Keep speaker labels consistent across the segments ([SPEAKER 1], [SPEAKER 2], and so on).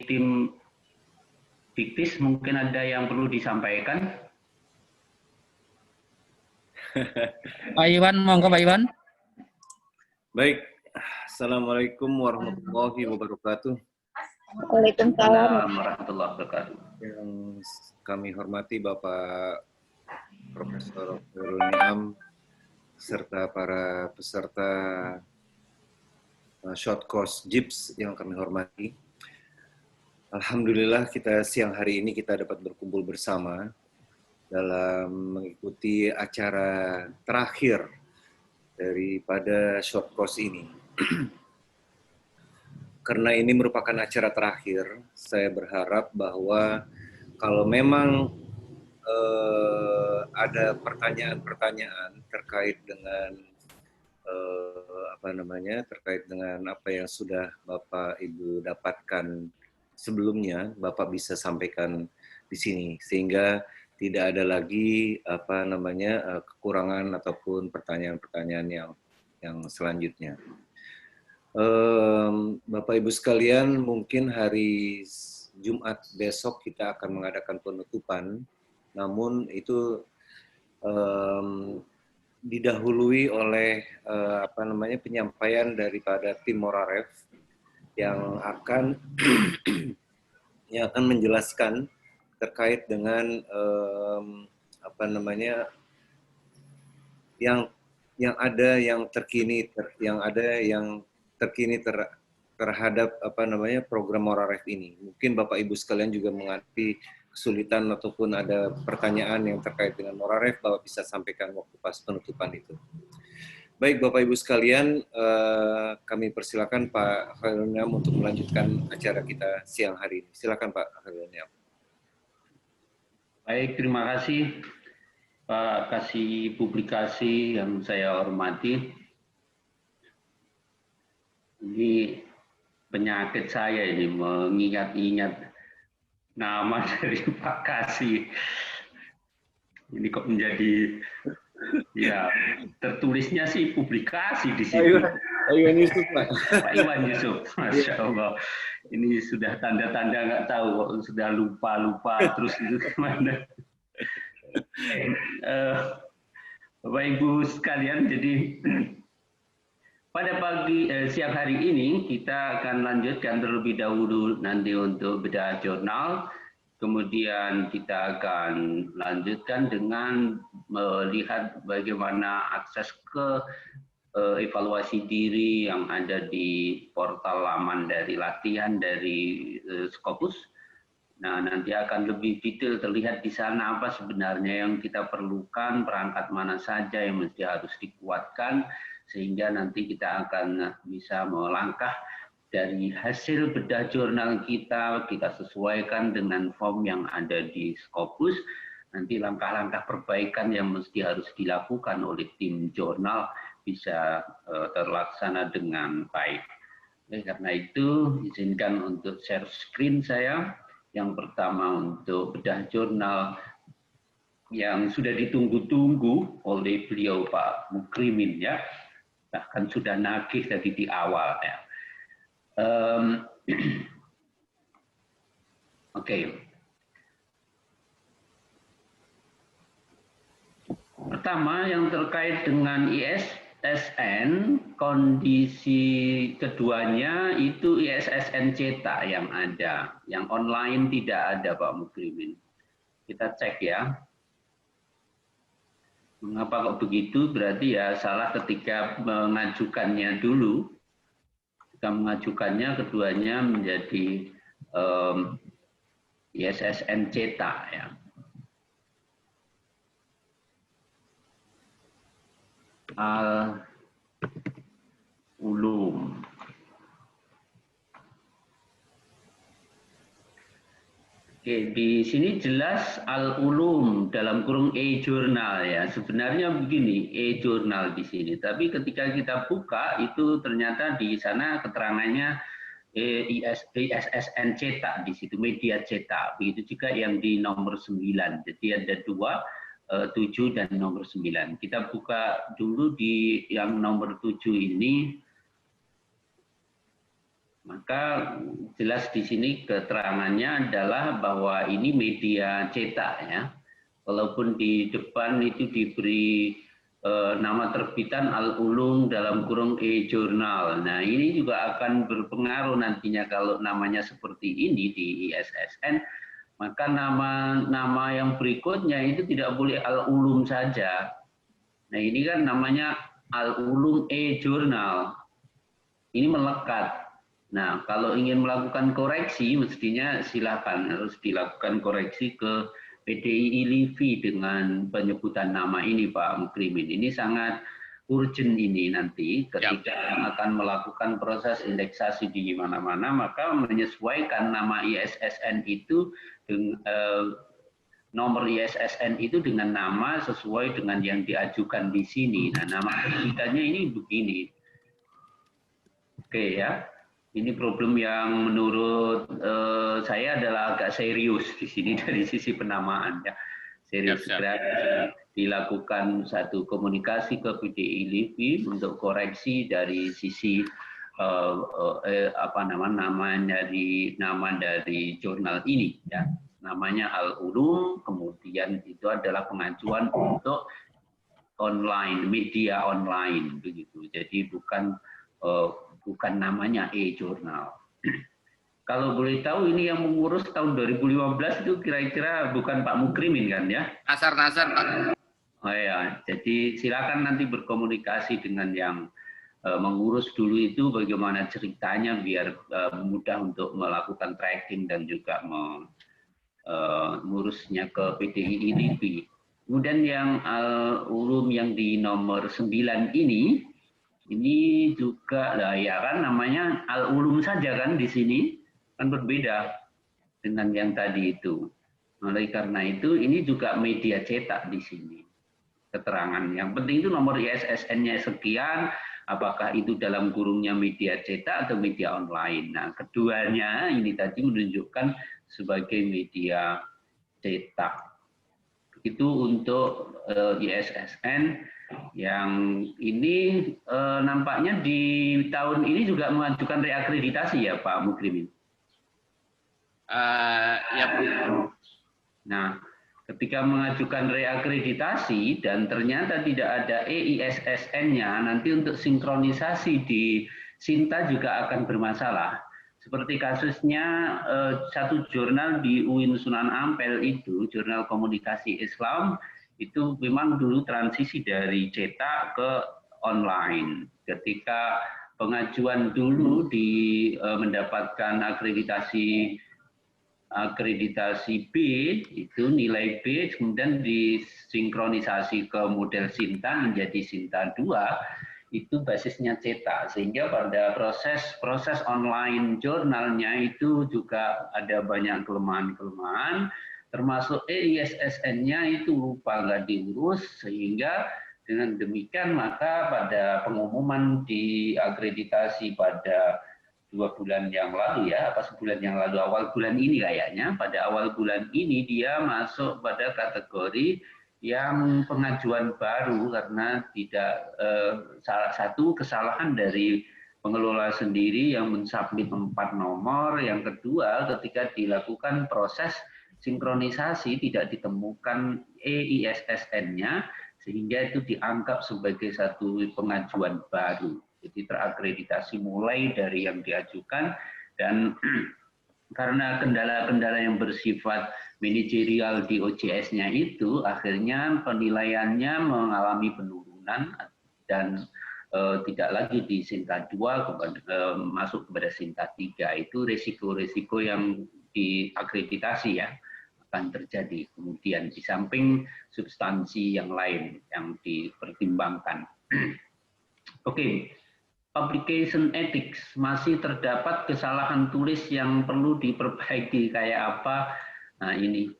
[SPEAKER 1] tim Fiktis mungkin ada yang perlu disampaikan.
[SPEAKER 2] Pak Iwan, monggo Pak Iwan.
[SPEAKER 3] Baik, Assalamualaikum warahmatullahi wabarakatuh.
[SPEAKER 1] Waalaikumsalam warahmatullahi wabarakatuh.
[SPEAKER 3] Yang kami hormati Bapak Profesor Khairul Niam serta para peserta short course JIPS yang kami hormati. Alhamdulillah kita siang hari ini kita dapat berkumpul bersama dalam mengikuti acara terakhir daripada short course ini. Karena ini merupakan acara terakhir, saya berharap bahwa kalau memang ada pertanyaan-pertanyaan terkait dengan terkait dengan apa yang sudah Bapak Ibu dapatkan sebelumnya, Bapak bisa sampaikan di sini sehingga tidak ada lagi kekurangan ataupun pertanyaan-pertanyaan yang selanjutnya. Bapak Ibu sekalian, mungkin hari Jumat besok kita akan mengadakan penutupan, namun itu didahului oleh penyampaian daripada tim Moraref yang akan menjelaskan terkait dengan yang terkini terhadap program Moraref ini. Mungkin Bapak Ibu sekalian juga menghadapi kesulitan ataupun ada pertanyaan yang terkait dengan Moraref, Bapak bisa sampaikan waktu pas penutupan itu. Baik Bapak Ibu sekalian, kami persilakan Pak Khairul Niam untuk melanjutkan acara kita siang hari ini. Silakan Pak Khairul Niam.
[SPEAKER 1] Baik, terima kasih Pak Kasih Publikasi yang saya hormati. Ini penyakit saya ini mengingat-ingat nama dari Pak Kasih. Ini kok menjadi ya tertulisnya sih publikasi di situ.
[SPEAKER 3] Pak Iwan Yusuf, Pak.
[SPEAKER 1] Pak Iwan Yusuf, Masya Allah. Ini sudah tanda-tanda nggak tahu, sudah lupa terus itu gimana. Bapak Ibu sekalian, jadi pada siang hari ini kita akan lanjutkan terlebih dahulu nanti untuk bedah jurnal. Kemudian kita akan lanjutkan dengan melihat bagaimana akses ke evaluasi diri yang ada di portal laman dari latihan dari Scopus. Nah, nanti akan lebih detail terlihat di sana apa sebenarnya yang kita perlukan, perangkat mana saja yang mesti harus dikuatkan, sehingga nanti kita akan bisa melangkah dari hasil bedah jurnal kita sesuaikan dengan form yang ada di Scopus. Nanti langkah-langkah perbaikan yang mesti harus dilakukan oleh tim jurnal bisa terlaksana dengan baik. Oke, karena itu izinkan untuk share screen saya. Yang pertama untuk bedah jurnal yang sudah ditunggu-tunggu oleh beliau Pak Mukrimin ya. Bahkan sudah nagih tadi di awal ya. Oke. Pertama yang terkait dengan ISSN, kondisi keduanya itu ISSN cetak yang ada, yang online tidak ada Pak Mukrimin. Kita cek ya. Mengapa kok begitu? Berarti ya salah ketika mengajukannya dulu. Ketika mengajukannya keduanya menjadi ISSN cetak ya. Al-Ulum. Oke, di sini jelas Al-Ulum dalam kurung e-jurnal ya. Sebenarnya begini, e-jurnal di sini. Tapi ketika kita buka itu ternyata di sana keterangannya ISSN cetak di situ, media cetak. Begitu juga yang di nomor 9. Jadi ada 2, 7 dan nomor 9. Kita buka dulu di yang nomor 7 ini. Maka jelas di sini keterangannya adalah bahwa ini media cetak ya. Walaupun di depan itu diberi nama terbitan Al-Ulum dalam kurung e-jurnal. Nah, ini juga akan berpengaruh nantinya kalau namanya seperti ini di ISSN, maka nama-nama yang berikutnya itu tidak boleh Al-Ulum saja. Nah, ini kan namanya Al-Ulum e-jurnal. Ini melekat. Nah, kalau ingin melakukan koreksi, mestinya silakan harus dilakukan koreksi ke PDI ILIVI dengan penyebutan nama ini, Pak Mukrimin. Ini sangat urgent ini nanti ketika akan melakukan proses indeksasi di mana-mana, maka menyesuaikan nama ISSN itu dengan nomor ISSN itu dengan nama sesuai dengan yang diajukan di sini. Nah, nama terbitannya ini begini. Oke ya. Ini problem yang menurut saya adalah agak serius di sini dari sisi penamaan ya. Serius segera dilakukan satu komunikasi ke PDI LIVI untuk koreksi dari sisi nama dari jurnal ini ya. Namanya Al-Ulum, kemudian itu adalah pengajuan untuk online, media online begitu. Jadi bukan namanya e-jurnal. Kalau boleh tahu ini yang mengurus tahun 2015 itu kira-kira bukan Pak Mukrimin kan ya?
[SPEAKER 4] Nasar Pak.
[SPEAKER 1] Oh ya, jadi silakan nanti berkomunikasi dengan yang mengurus dulu itu bagaimana ceritanya biar mudah untuk melakukan tracking dan juga mengurusnya ke PDI ILIVI. Kemudian yang Ulum yang di nomor 9 ini juga lah ya kan namanya Al-Ulum saja kan di sini kan berbeda dengan yang tadi itu. Oleh karena itu ini juga media cetak di sini. Keterangan yang penting itu nomor ISSN-nya sekian, apakah itu dalam kurungnya media cetak atau media online. Nah, keduanya ini tadi menunjukkan sebagai media cetak. Itu untuk ISSN. Yang ini nampaknya di tahun ini juga mengajukan reakreditasi ya Pak Mukrimin?
[SPEAKER 4] Ya Pak.
[SPEAKER 1] Nah, ketika mengajukan reakreditasi dan ternyata tidak ada EISSN-nya, nanti untuk sinkronisasi di Sinta juga akan bermasalah. Seperti kasusnya satu jurnal di UIN Sunan Ampel itu, Jurnal Komunikasi Islam, itu memang dulu transisi dari cetak ke online. Ketika pengajuan dulu mendapatkan akreditasi B, itu nilai B, kemudian disinkronisasi ke model Sinta menjadi Sinta 2, itu basisnya cetak. Sehingga pada proses online jurnalnya itu juga ada banyak kelemahan-kelemahan, termasuk EISSN-nya itu lupa nggak diurus, sehingga dengan demikian maka pada pengumuman di akreditasi pada 2 bulan yang lalu ya, apa sebulan yang lalu, awal bulan ini kayaknya, pada awal bulan ini dia masuk pada kategori yang pengajuan baru karena tidak salah satu kesalahan dari pengelola sendiri yang mensubmit 4 nomor, yang kedua ketika dilakukan proses sinkronisasi tidak ditemukan EISSN-nya sehingga itu dianggap sebagai satu pengajuan baru. Jadi terakreditasi mulai dari yang diajukan dan karena kendala-kendala yang bersifat manajerial di OJS-nya itu akhirnya penilaiannya mengalami penurunan dan tidak lagi di Sinta 2 masuk kepada Sinta 3. Itu resiko-resiko yang diakreditasi ya akan terjadi kemudian di samping substansi yang lain yang dipertimbangkan. Oke. Publication ethics masih terdapat kesalahan tulis yang perlu diperbaiki kayak apa? Nah ini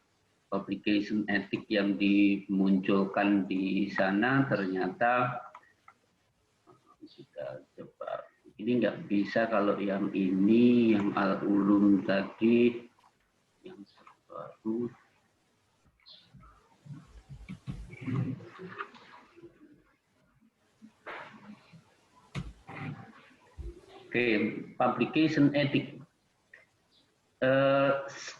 [SPEAKER 1] publication ethics yang dimunculkan di sana ternyata kita coba ini nggak bisa kalau yang ini yang Al-Ulum tadi yang terbaru. Oke, publication ethic.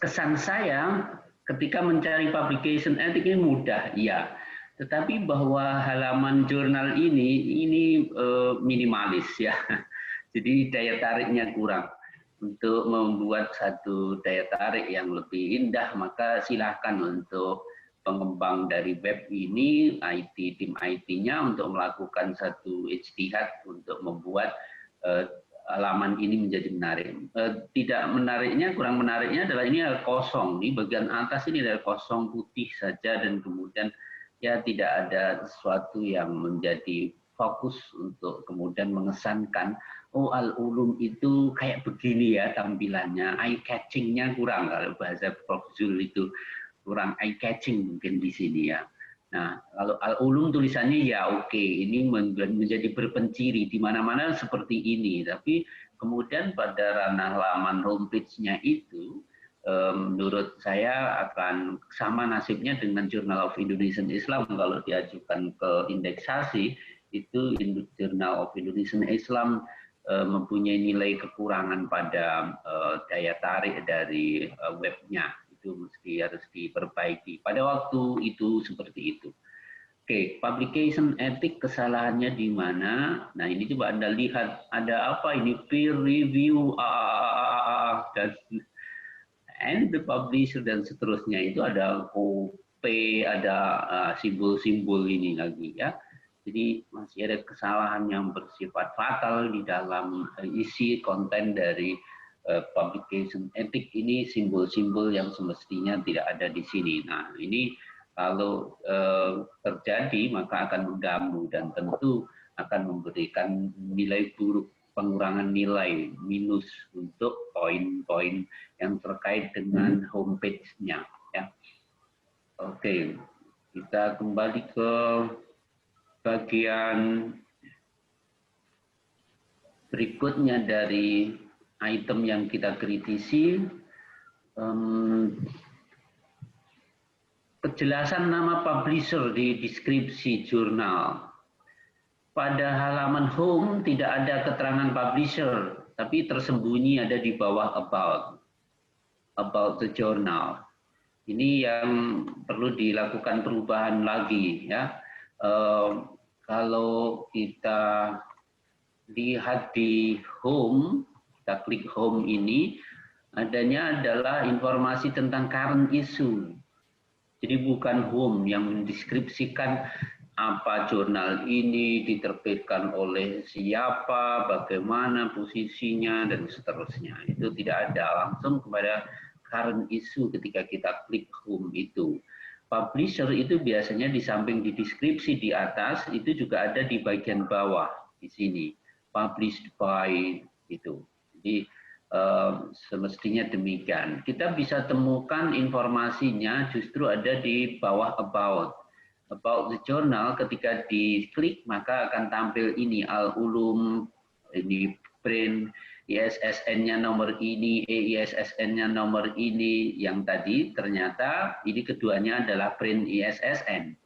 [SPEAKER 1] Kesan saya ketika mencari publication ethic ini mudah, iya. Tetapi bahwa halaman jurnal ini minimalis ya. Jadi daya tariknya kurang. Untuk membuat satu daya tarik yang lebih indah, maka silahkan untuk pengembang dari web ini, tim IT-nya untuk melakukan satu ijtihad untuk membuat halaman ini menjadi menarik. Tidak menariknya, kurang menariknya adalah ini kosong. Di bagian atas ini adalah kosong putih saja dan kemudian ya tidak ada sesuatu yang menjadi fokus untuk kemudian mengesankan oh Al-Ulum itu kayak begini ya tampilannya, eye catching-nya kurang kalau bahasa Prof. Zul itu kurang eye catching mungkin di sini ya. Nah, kalau Al-Ulum tulisannya ya oke, ini menjadi berpenciri di mana-mana seperti ini, tapi kemudian pada ranah laman homepage-nya itu menurut saya akan sama nasibnya dengan Journal of Indonesian Islam kalau diajukan ke indeksasi itu Journal of Indonesian Islam mempunyai nilai kekurangan pada daya tarik dari webnya, itu harus diperbaiki. Pada waktu itu seperti itu. Oke, publication ethic kesalahannya di mana? Nah ini coba Anda lihat ada apa ini peer review dan and the publisher dan seterusnya itu ada OP, ada simbol-simbol ini lagi ya. Jadi masih ada kesalahan yang bersifat fatal di dalam isi konten dari publication ethic ini, simbol-simbol yang semestinya tidak ada di sini. Nah ini kalau terjadi maka akan mengganggu dan tentu akan memberikan nilai buruk, pengurangan nilai minus untuk poin-poin yang terkait dengan homepage-nya. Ya. Oke, kita kembali ke bagian berikutnya dari item yang kita kritisi, kejelasan nama publisher di deskripsi jurnal. Pada halaman home tidak ada keterangan publisher, tapi tersembunyi ada di bawah about the journal. Ini yang perlu dilakukan perubahan lagi ya. Kalau kita lihat di home, kita klik home ini, adanya adalah informasi tentang current issue. Jadi bukan home yang mendeskripsikan apa jurnal ini diterbitkan oleh siapa, bagaimana posisinya, dan seterusnya. Itu tidak ada, langsung kepada current issue ketika kita klik home itu. Publisher itu biasanya di samping di deskripsi di atas, itu juga ada di bagian bawah di sini. Published by itu. Jadi semestinya demikian. Kita bisa temukan informasinya justru ada di bawah about the journal. Ketika diklik maka akan tampil ini Al-Ulum, ini print, ISSN-nya nomor ini, ISSN-nya nomor ini, yang tadi ternyata ini keduanya adalah print ISSN.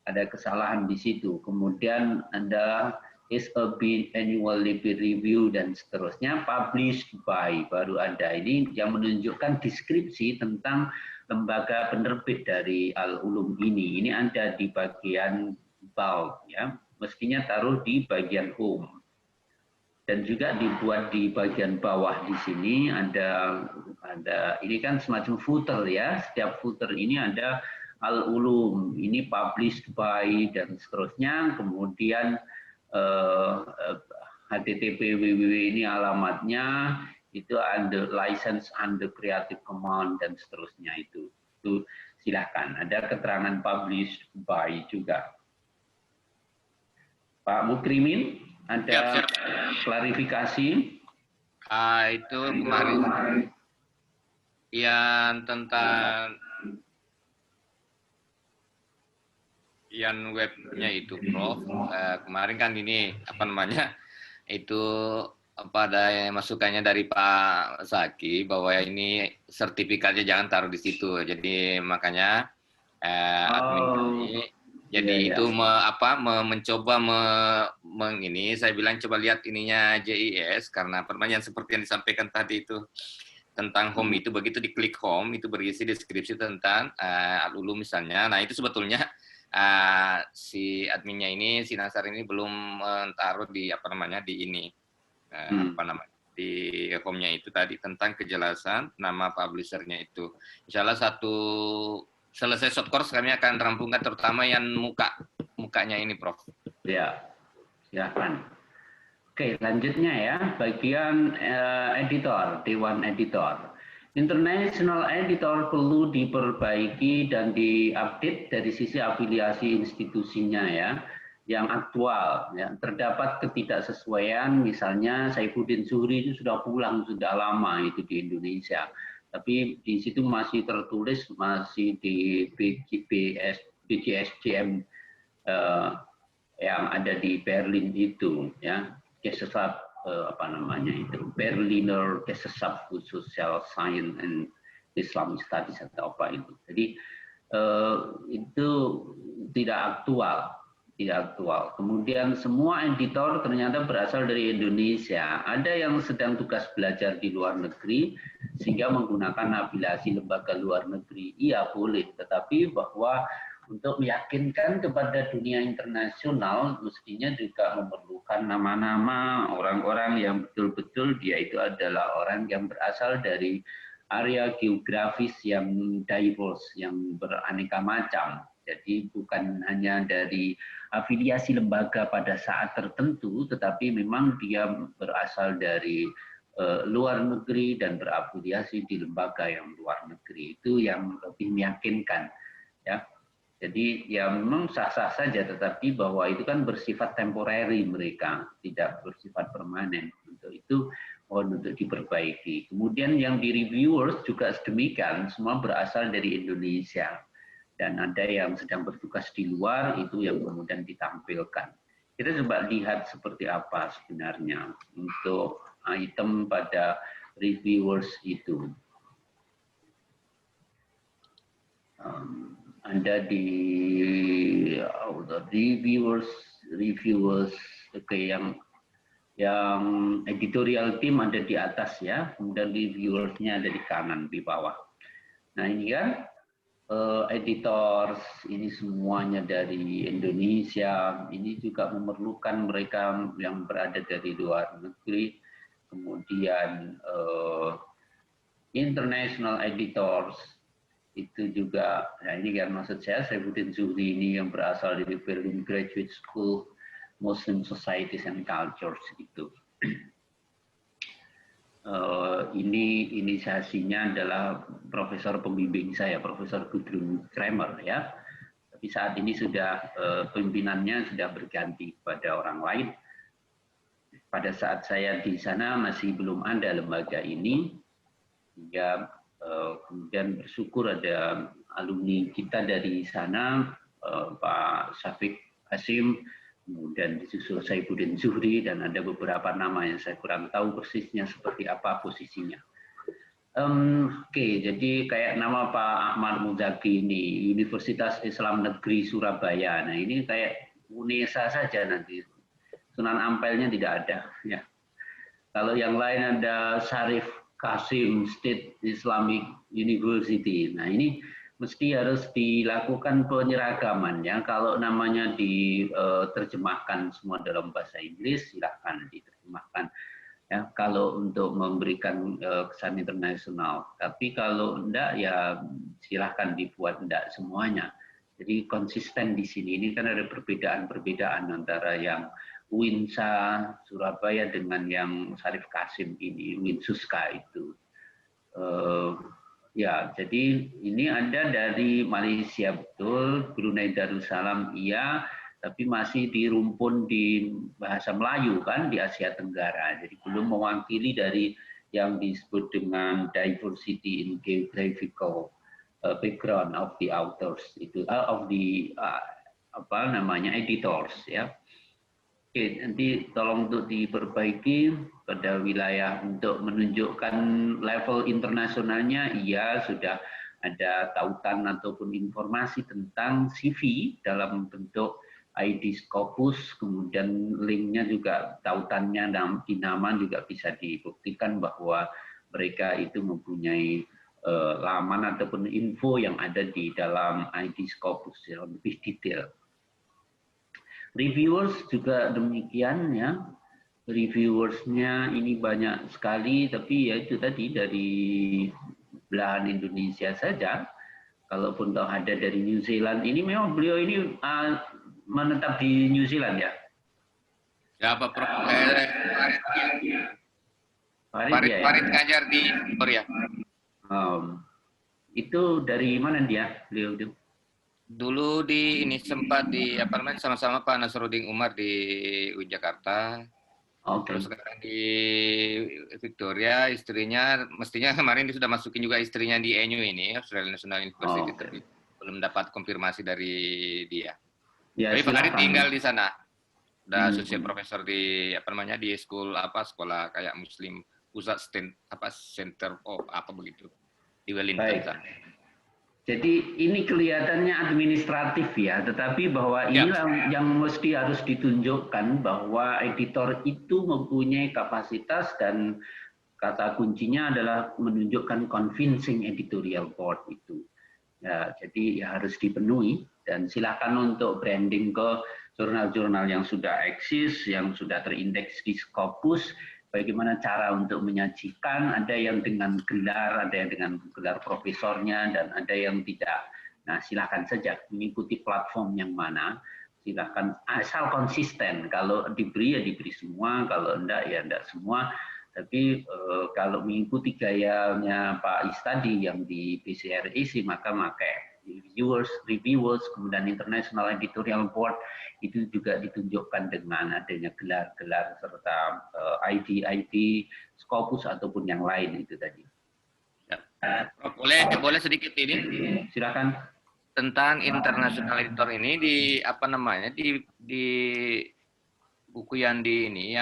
[SPEAKER 1] Ada kesalahan di situ. Kemudian ada is a bid annually peer review dan seterusnya, published by, baru ada. Ini yang menunjukkan deskripsi tentang lembaga penerbit dari Al-Ulum ini. Ini ada di bagian bulk ya. Mestinya taruh di bagian home. Dan juga dibuat di bagian bawah di sini ada ini kan semacam footer ya. Setiap footer ini ada Al-Ulum, ini published by dan seterusnya. Kemudian HTTP www ini alamatnya, itu under license under Creative Commons dan seterusnya itu silahkan. Ada keterangan published by juga. Pak Mukrimin, ada siap. Klarifikasi?
[SPEAKER 4] Itu kemarin yang tentang yang webnya itu, Prof. Kemarin kan ini apa namanya itu ada masukannya dari Pak Zaki bahwa ini sertifikatnya jangan taruh di situ. Jadi makanya admin ini Jadi
[SPEAKER 1] Iya,
[SPEAKER 4] itu
[SPEAKER 1] iya.
[SPEAKER 4] mencoba ini saya bilang coba lihat ininya JIS karena pertanyaan seperti yang disampaikan tadi itu tentang home itu begitu diklik home itu berisi deskripsi tentang Al-Ulum misalnya. Nah, itu sebetulnya si adminnya ini si Nasar ini belum taruh di di ini di home-nya itu tadi tentang kejelasan nama publisher-nya itu. Insyaallah selesai short course kami akan rampungkan terutama yang mukanya ini, Prof.
[SPEAKER 1] Ya, silakan. Oke, selanjutnya ya, bagian editor, Dewan Editor. International Editor perlu diperbaiki dan diupdate dari sisi afiliasi institusinya ya, yang aktual. Ya. Terdapat ketidaksesuaian, misalnya Saifuddin Zuhri itu sudah pulang, sudah lama itu di Indonesia. Tapi di situ masih tertulis, masih di BGSCM yang ada di Berlin itu ya, Gesellschaft Berliner Gesellschaft für Social Science and Islamic Studies atau apa itu. Jadi itu tidak aktual, tidak aktual. Kemudian semua editor ternyata berasal dari Indonesia. Ada yang sedang tugas belajar di luar negeri sehingga menggunakan afiliasi lembaga luar negeri. Iya boleh, tetapi bahwa untuk meyakinkan kepada dunia internasional mestinya juga memerlukan nama-nama orang-orang yang betul-betul dia itu adalah orang yang berasal dari area geografis yang diverse, yang beraneka macam. Jadi bukan hanya dari afiliasi lembaga pada saat tertentu, tetapi memang dia berasal dari luar negeri dan berafiliasi di lembaga yang luar negeri. Itu yang lebih meyakinkan. Ya. Jadi ya memang sah-sah saja, tetapi bahwa itu kan bersifat temporary mereka, tidak bersifat permanen. Untuk itu mohon untuk diperbaiki. Kemudian yang di reviewers juga sedemikian, semua berasal dari Indonesia. Dan ada yang sedang bertugas di luar, itu yang kemudian ditampilkan. Kita coba lihat seperti apa sebenarnya untuk item pada reviewers itu. Anda di reviewers oke, yang editorial team ada di atas ya, kemudian reviewersnya ada di kanan di bawah. Nah ini kan editors ini semuanya dari Indonesia, ini juga memerlukan mereka yang berada dari luar negeri, kemudian international editors itu juga, nah ini kan maksud saya Saifuddin Zuhri ini yang berasal dari Berlin Graduate School Muslim Societies and Cultures itu. Ini inisiasinya adalah profesor pembimbing saya, Profesor Gudrun Kramer ya. Tapi saat ini sudah pimpinannya sudah berganti pada orang lain. Pada saat saya di sana masih belum ada lembaga ini, hingga kemudian bersyukur ada alumni kita dari sana, Pak Syafiq Hasim, kemudian disusul Saifuddin Zuhri, dan ada beberapa nama yang saya kurang tahu persisnya seperti apa posisinya. Oke, jadi kayak nama Pak Ahmad Muzaki ini, Universitas Islam Negeri Surabaya. Nah ini kayak UNESA saja nanti, Sunan Ampelnya tidak ada. Ya. Kalau yang lain ada Syarif Qasim State Islamic University. Nah ini mesti harus dilakukan penyeragaman ya. Kalau namanya diterjemahkan semua dalam bahasa Inggris, silahkan diterjemahkan. Ya, kalau untuk memberikan kesan internasional. Tapi kalau enggak ya silahkan dibuat enggak semuanya. Jadi konsisten di sini. Ini kan ada perbedaan-perbedaan antara yang Winsa Surabaya dengan yang Syarif Qasim ini, Winsuska itu. Ya, jadi ini ada dari Malaysia betul, Brunei Darussalam iya, tapi masih dirumpun di bahasa Melayu kan di Asia Tenggara. Jadi belum mewakili dari yang disebut dengan diversity in geographical background of the authors itu, of the editors ya. Oke, nanti tolong untuk diperbaiki pada wilayah untuk menunjukkan level internasionalnya, iya sudah ada tautan ataupun informasi tentang CV dalam bentuk ID Scopus, kemudian linknya juga tautannya di nama juga bisa dibuktikan bahwa mereka itu mempunyai laman ataupun info yang ada di dalam ID Scopus yang lebih detail. Reviewers juga demikian ya. Reviewersnya ini banyak sekali, tapi ya itu tadi dari belahan Indonesia saja. Kalaupun tahu ada dari New Zealand, ini memang beliau ini menetap di New Zealand ya?
[SPEAKER 4] Ya, Pak Prof.
[SPEAKER 1] Farid
[SPEAKER 4] ngajar di Korea.
[SPEAKER 1] Itu dari mana dia, beliau itu?
[SPEAKER 4] Dulu di ini sempat di apa namanya sama-sama Pak Nasruddin Umar di Jakarta. Terus sekarang di Victoria, istrinya mestinya kemarin dia sudah masukin juga istrinya di ANU ini, Australian National University, tapi belum dapat konfirmasi dari dia. Ya, tapi Pak Farid tinggal di sana. Udah associate professor di apa namanya di sekolah kayak Muslim pusat center of apa begitu di Wellington sana.
[SPEAKER 1] Jadi ini kelihatannya administratif ya, tetapi bahwa inilah yang mesti harus ditunjukkan bahwa editor itu mempunyai kapasitas dan kata kuncinya adalah menunjukkan convincing editorial board itu. Ya, jadi ya harus dipenuhi dan silakan untuk branding ke jurnal-jurnal yang sudah eksis, yang sudah terindeks di Scopus. Bagaimana cara untuk menyajikan, ada yang dengan gelar, ada yang dengan gelar profesornya, dan ada yang tidak. Nah, silakan saja mengikuti platform yang mana, silakan asal konsisten. Kalau diberi ya diberi semua, kalau enggak ya enggak semua. Tapi kalau mengikuti gayanya Pak Is tadi yang di PCREC, maka pakai reviewers, kemudian International Editorial Board itu juga ditunjukkan dengan adanya gelar-gelar serta ID Scopus ataupun yang lain itu tadi.
[SPEAKER 4] Ya. Boleh sedikit ini?
[SPEAKER 1] Silakan.
[SPEAKER 4] Tentang International Editor ini di apa namanya di buku yang di ini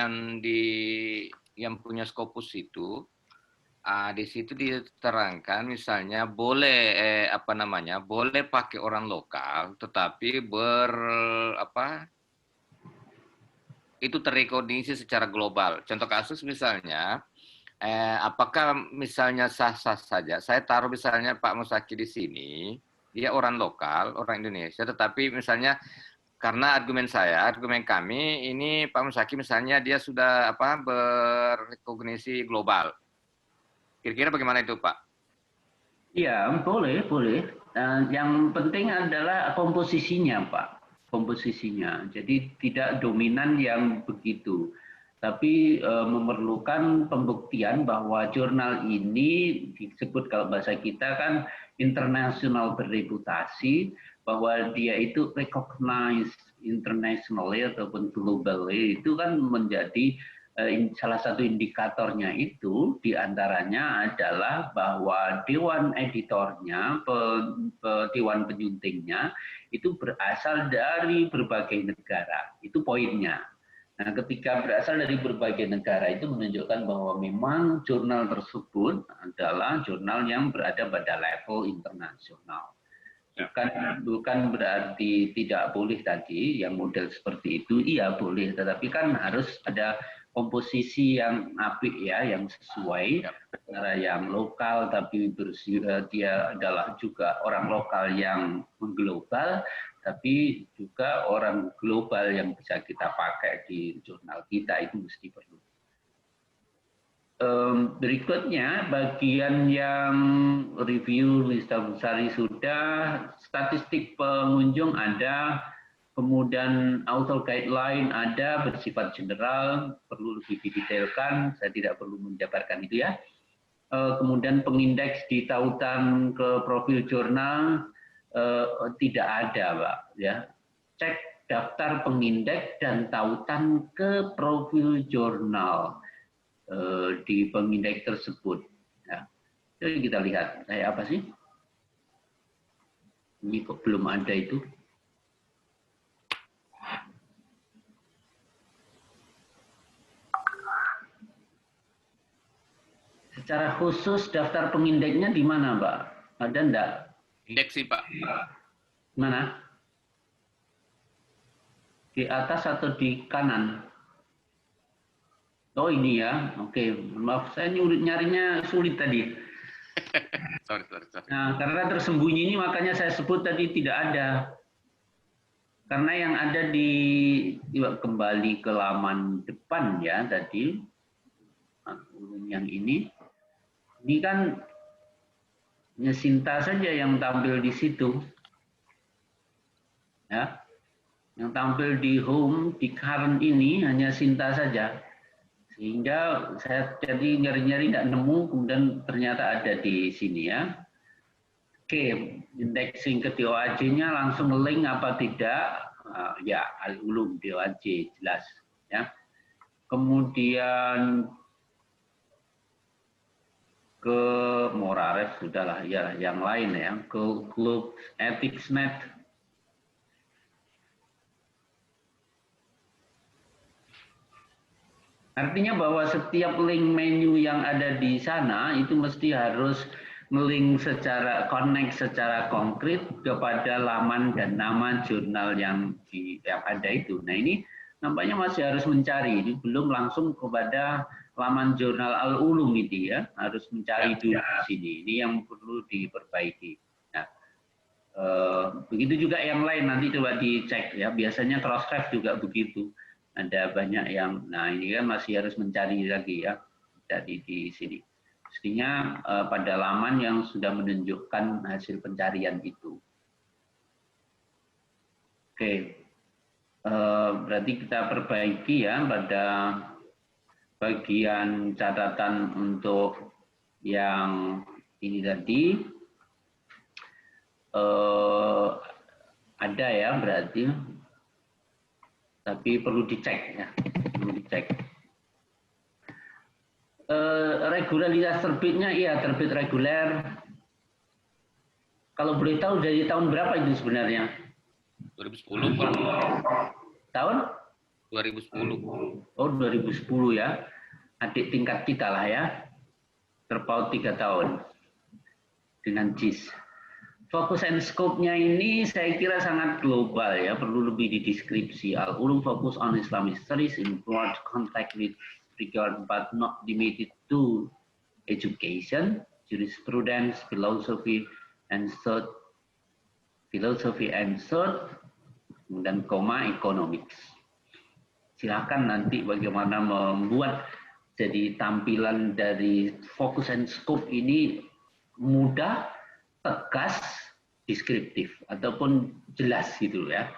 [SPEAKER 4] yang punya Scopus itu. Di situ diterangkan misalnya boleh boleh pakai orang lokal tetapi itu terrekognisi secara global. Contoh kasus misalnya apakah misalnya sah-sah saja saya taruh misalnya Pak Musaki di sini, dia orang lokal, orang Indonesia, tetapi misalnya karena argumen kami ini Pak Musaki misalnya dia sudah berrekognisi global. Kira-kira bagaimana itu, Pak?
[SPEAKER 1] Iya, boleh. Yang penting adalah komposisinya, Pak. Komposisinya. Jadi tidak dominan yang begitu. Tapi memerlukan pembuktian bahwa jurnal ini disebut kalau bahasa kita kan internasional berreputasi, bahwa dia itu recognized internationally ataupun globally, itu kan menjadi salah satu indikatornya itu diantaranya adalah bahwa dewan editornya, dewan penyuntingnya itu berasal dari berbagai negara. Itu poinnya. Nah, ketika berasal dari berbagai negara itu menunjukkan bahwa memang jurnal tersebut adalah jurnal yang berada pada level internasional. Bukan berarti tidak boleh tadi yang model seperti itu, iya boleh, tetapi kan harus ada komposisi yang apik ya, yang sesuai antara yang lokal tapi dia adalah juga orang lokal yang mengglobal, tapi juga orang global yang bisa kita pakai di jurnal kita, itu mesti perlu. Berikutnya bagian yang review lista besar sudah, statistik pengunjung ada, kemudian author guideline ada, bersifat general, perlu lebih didetailkan, saya tidak perlu menjabarkan itu ya. Kemudian pengindeks di tautan ke profil jurnal tidak ada, Pak. Ya. Cek daftar pengindeks dan tautan ke profil jurnal di pengindeks tersebut. Ya. Jadi kita lihat, kayak apa sih? Ini kok belum ada itu? Secara khusus daftar pengindeksnya di mana, Mbak? Ada enggak?
[SPEAKER 4] Indeks sih Pak.
[SPEAKER 1] Mana? Di atas atau di kanan? Oh ini ya, oke. Maaf, saya nyarinya sulit tadi.
[SPEAKER 4] Sorry.
[SPEAKER 1] Nah, karena tersembunyi ini makanya saya sebut tadi tidak ada. Karena yang ada di kembali ke laman depan ya tadi, yang ini kan hanya Sinta saja yang tampil di situ, ya. Yang tampil di home di current ini hanya Sinta saja. Sehingga saya jadi nyari-nyari tidak nemu, kemudian ternyata ada di sini ya. Oke, indexing ke DOAJ-nya langsung link apa tidak? Ya, Al-Ulum DOAJ jelas ya. Kemudian ke Moraref sudahlah ya, yang lain ya, ke Globe EthicsNet. Artinya bahwa setiap link menu yang ada di sana itu mesti harus nge-link secara connect secara konkret kepada laman dan nama jurnal yang ada itu. Nah ini nampaknya masih harus mencari, ini belum langsung kepada laman jurnal Al-Ulum itu ya, harus mencari dulu di sini. Ini yang perlu diperbaiki. Nah, begitu juga yang lain nanti coba dicek ya. Biasanya Crossref juga begitu. Ada banyak yang, nah ini kan masih harus mencari lagi ya dari di sini. Mestinya pada laman yang sudah menunjukkan hasil pencarian itu. Oke, berarti kita perbaiki ya pada bagian catatan untuk yang ini tadi. Ada ya berarti. Tapi perlu dicek ya, perlu dicek. Regularitas terbitnya, iya terbit reguler. Kalau boleh tahu dari tahun berapa itu sebenarnya?
[SPEAKER 4] 2010 Pak.
[SPEAKER 1] Tahun?
[SPEAKER 4] 2010.
[SPEAKER 1] Oh 2010 ya, adik tingkat kita lah ya, terpaut 3 tahun dengan JIS. Fokus and scope-nya ini saya kira sangat global ya, perlu lebih dideskripsi. Al-Ulum fokus on Islamic studies in broad context with regard but not limited to education, jurisprudence, philosophy and thought, dan koma economics. Silakan nanti bagaimana membuat jadi tampilan dari fokus and scope ini mudah, tegas, deskriptif ataupun jelas gitu ya,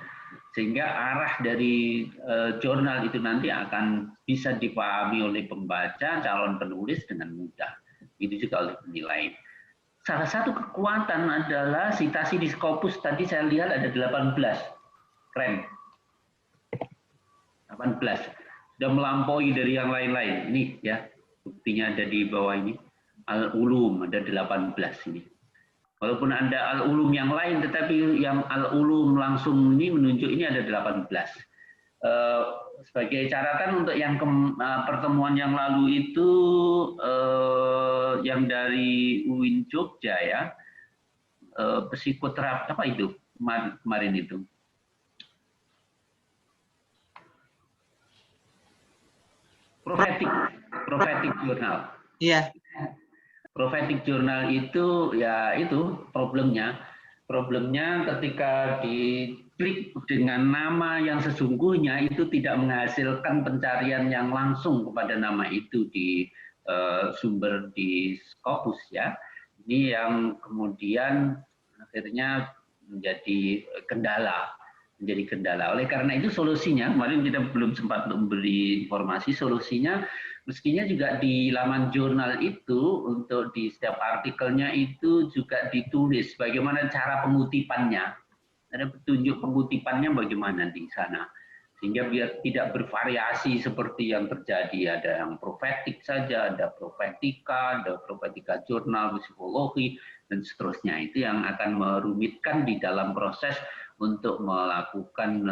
[SPEAKER 1] sehingga arah dari jurnal itu nanti akan bisa dipahami oleh pembaca, calon penulis dengan mudah. Itu juga oleh penilai. Salah satu kekuatan adalah citasi di Scopus tadi saya lihat ada 18, keren. 18 sudah melampaui dari yang lain-lain. Ini ya buktinya ada di bawah ini. Al-Ulum ada 18 ini. Walaupun ada Al-Ulum yang lain, tetapi yang Al-Ulum langsung ini menunjuk ini ada 18. Sebagai catatan untuk yang pertemuan yang lalu itu, yang dari UIN Jogja ya, psikoterapi apa itu kemarin itu? Prophetic Journal.
[SPEAKER 5] Iya.
[SPEAKER 1] Prophetic Journal itu ya itu problemnya ketika diklik dengan nama yang sesungguhnya itu tidak menghasilkan pencarian yang langsung kepada nama itu di sumber di Scopus ya. Ini yang kemudian akhirnya menjadi kendala. Oleh karena itu solusinya, kemarin kita belum sempat memberi informasi, solusinya mestinya juga di laman jurnal itu untuk di setiap artikelnya itu juga ditulis bagaimana cara pengutipannya. Ada petunjuk pengutipannya bagaimana di sana. Sehingga biar tidak bervariasi seperti yang terjadi. Ada yang profetik saja, ada profetika jurnal, psikologi, dan seterusnya. Itu yang akan merumitkan di dalam proses untuk melakukan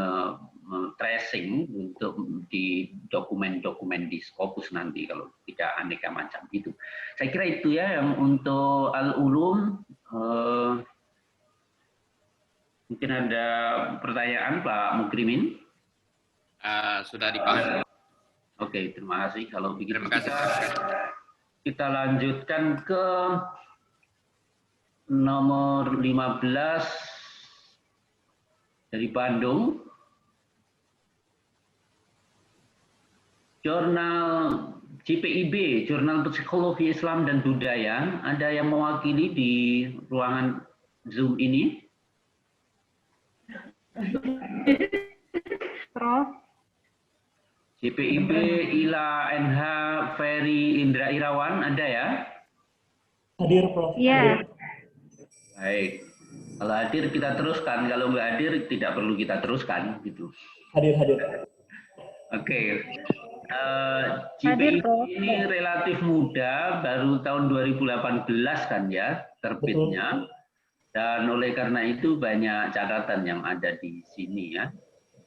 [SPEAKER 1] tracing untuk di dokumen-dokumen di Scopus nanti kalau tidak aneka macam itu. Saya kira itu ya yang untuk Al-Ulum. Mungkin ada pertanyaan Pak Mukrimin?
[SPEAKER 4] Sudah dipahami.
[SPEAKER 1] Oke, terima kasih. Kalau begitu
[SPEAKER 4] Terima kasih.
[SPEAKER 1] kita lanjutkan ke nomor 15 dari Bandung. Jurnal JPIB, Jurnal Psikologi Islam dan Budaya. Ada yang mewakili di ruangan Zoom ini?
[SPEAKER 5] Prof.
[SPEAKER 1] JPIB, Ila, NH, Ferry, Indra Irawan, ada ya?
[SPEAKER 6] Hadir, Prof.
[SPEAKER 5] Iya.
[SPEAKER 1] Baik. Kalau hadir kita teruskan, kalau nggak hadir tidak perlu kita teruskan, gitu.
[SPEAKER 6] Hadir.
[SPEAKER 1] Oke.
[SPEAKER 5] Hadir,
[SPEAKER 1] JPIB
[SPEAKER 5] Prof.
[SPEAKER 1] ini relatif muda, baru tahun 2018 kan ya terbitnya. Dan oleh karena itu banyak catatan yang ada di sini ya.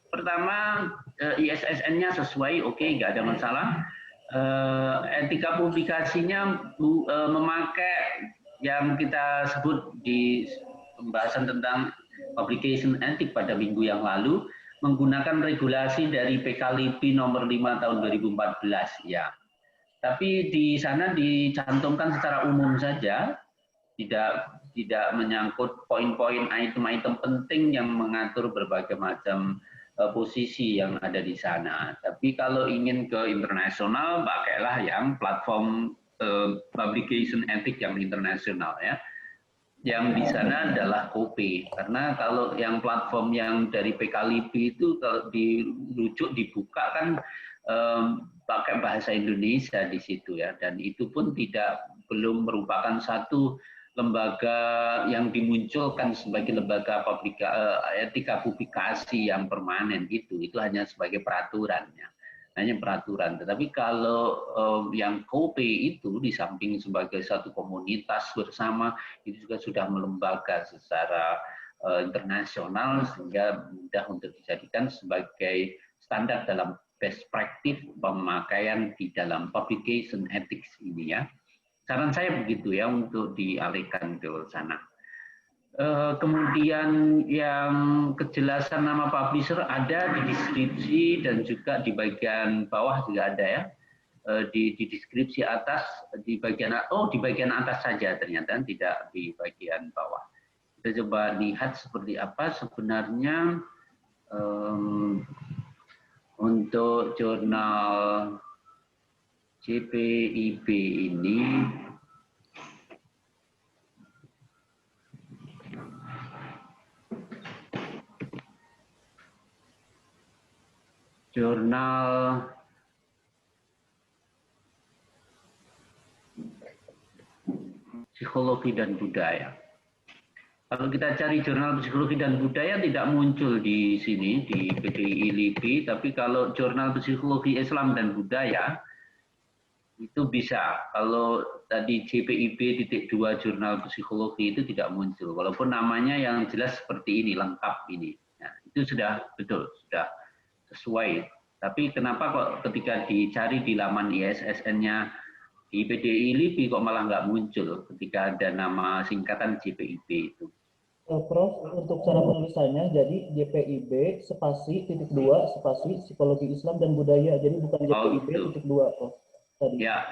[SPEAKER 1] Pertama, ISSN-nya sesuai, oke, nggak ada masalah. Etika publikasinya memakai yang kita sebut di pembahasan tentang publication ethic pada minggu yang lalu, menggunakan regulasi dari PKLIPI nomor 5 tahun 2014 ya. Tapi di sana dicantumkan secara umum saja, tidak menyangkut poin-poin item-item penting yang mengatur berbagai macam posisi yang ada di sana. Tapi kalau ingin ke internasional, pakailah yang platform publication ethic yang internasional ya. Yang di sana adalah KOPE. Karena kalau yang platform yang dari PKLIPI itu kalau dirujuk dibuka kan pakai bahasa Indonesia di situ ya. Dan itu pun belum merupakan satu lembaga yang dimunculkan sebagai lembaga etika publikasi yang permanen itu hanya sebagai peraturannya, hanya peraturan. Tetapi kalau yang KOPE itu di samping sebagai satu komunitas bersama itu juga sudah melembaga secara internasional sehingga mudah untuk dijadikan sebagai standar dalam best practice pemakaian di dalam publication ethics ini ya. Saran saya begitu ya untuk dialihkan ke sana. Kemudian yang kejelasan nama publisher ada di deskripsi dan juga di bagian bawah juga ada ya. Di deskripsi atas di bagian atas saja ternyata tidak di bagian bawah. Kita coba lihat seperti apa sebenarnya untuk jurnal JPIB ini jurnal psikologi dan budaya. Kalau kita cari jurnal psikologi dan budaya tidak muncul di sini di PDI LIPI, tapi kalau jurnal psikologi Islam dan budaya itu bisa. Kalau tadi JPIB.2 jurnal psikologi itu tidak muncul, walaupun namanya yang jelas seperti ini, lengkap ini. Nah, itu sudah betul, sudah sesuai. Tapi kenapa kok ketika dicari di laman ISSN-nya di PDI LIPI kok malah nggak muncul ketika ada nama singkatan JPIB itu?
[SPEAKER 6] Prof, untuk cara penulisannya jadi JPIB spasi titik 2 spasi psikologi Islam dan budaya. Jadi bukan JPIB titik 2, Prof. Tadi.
[SPEAKER 1] Ya.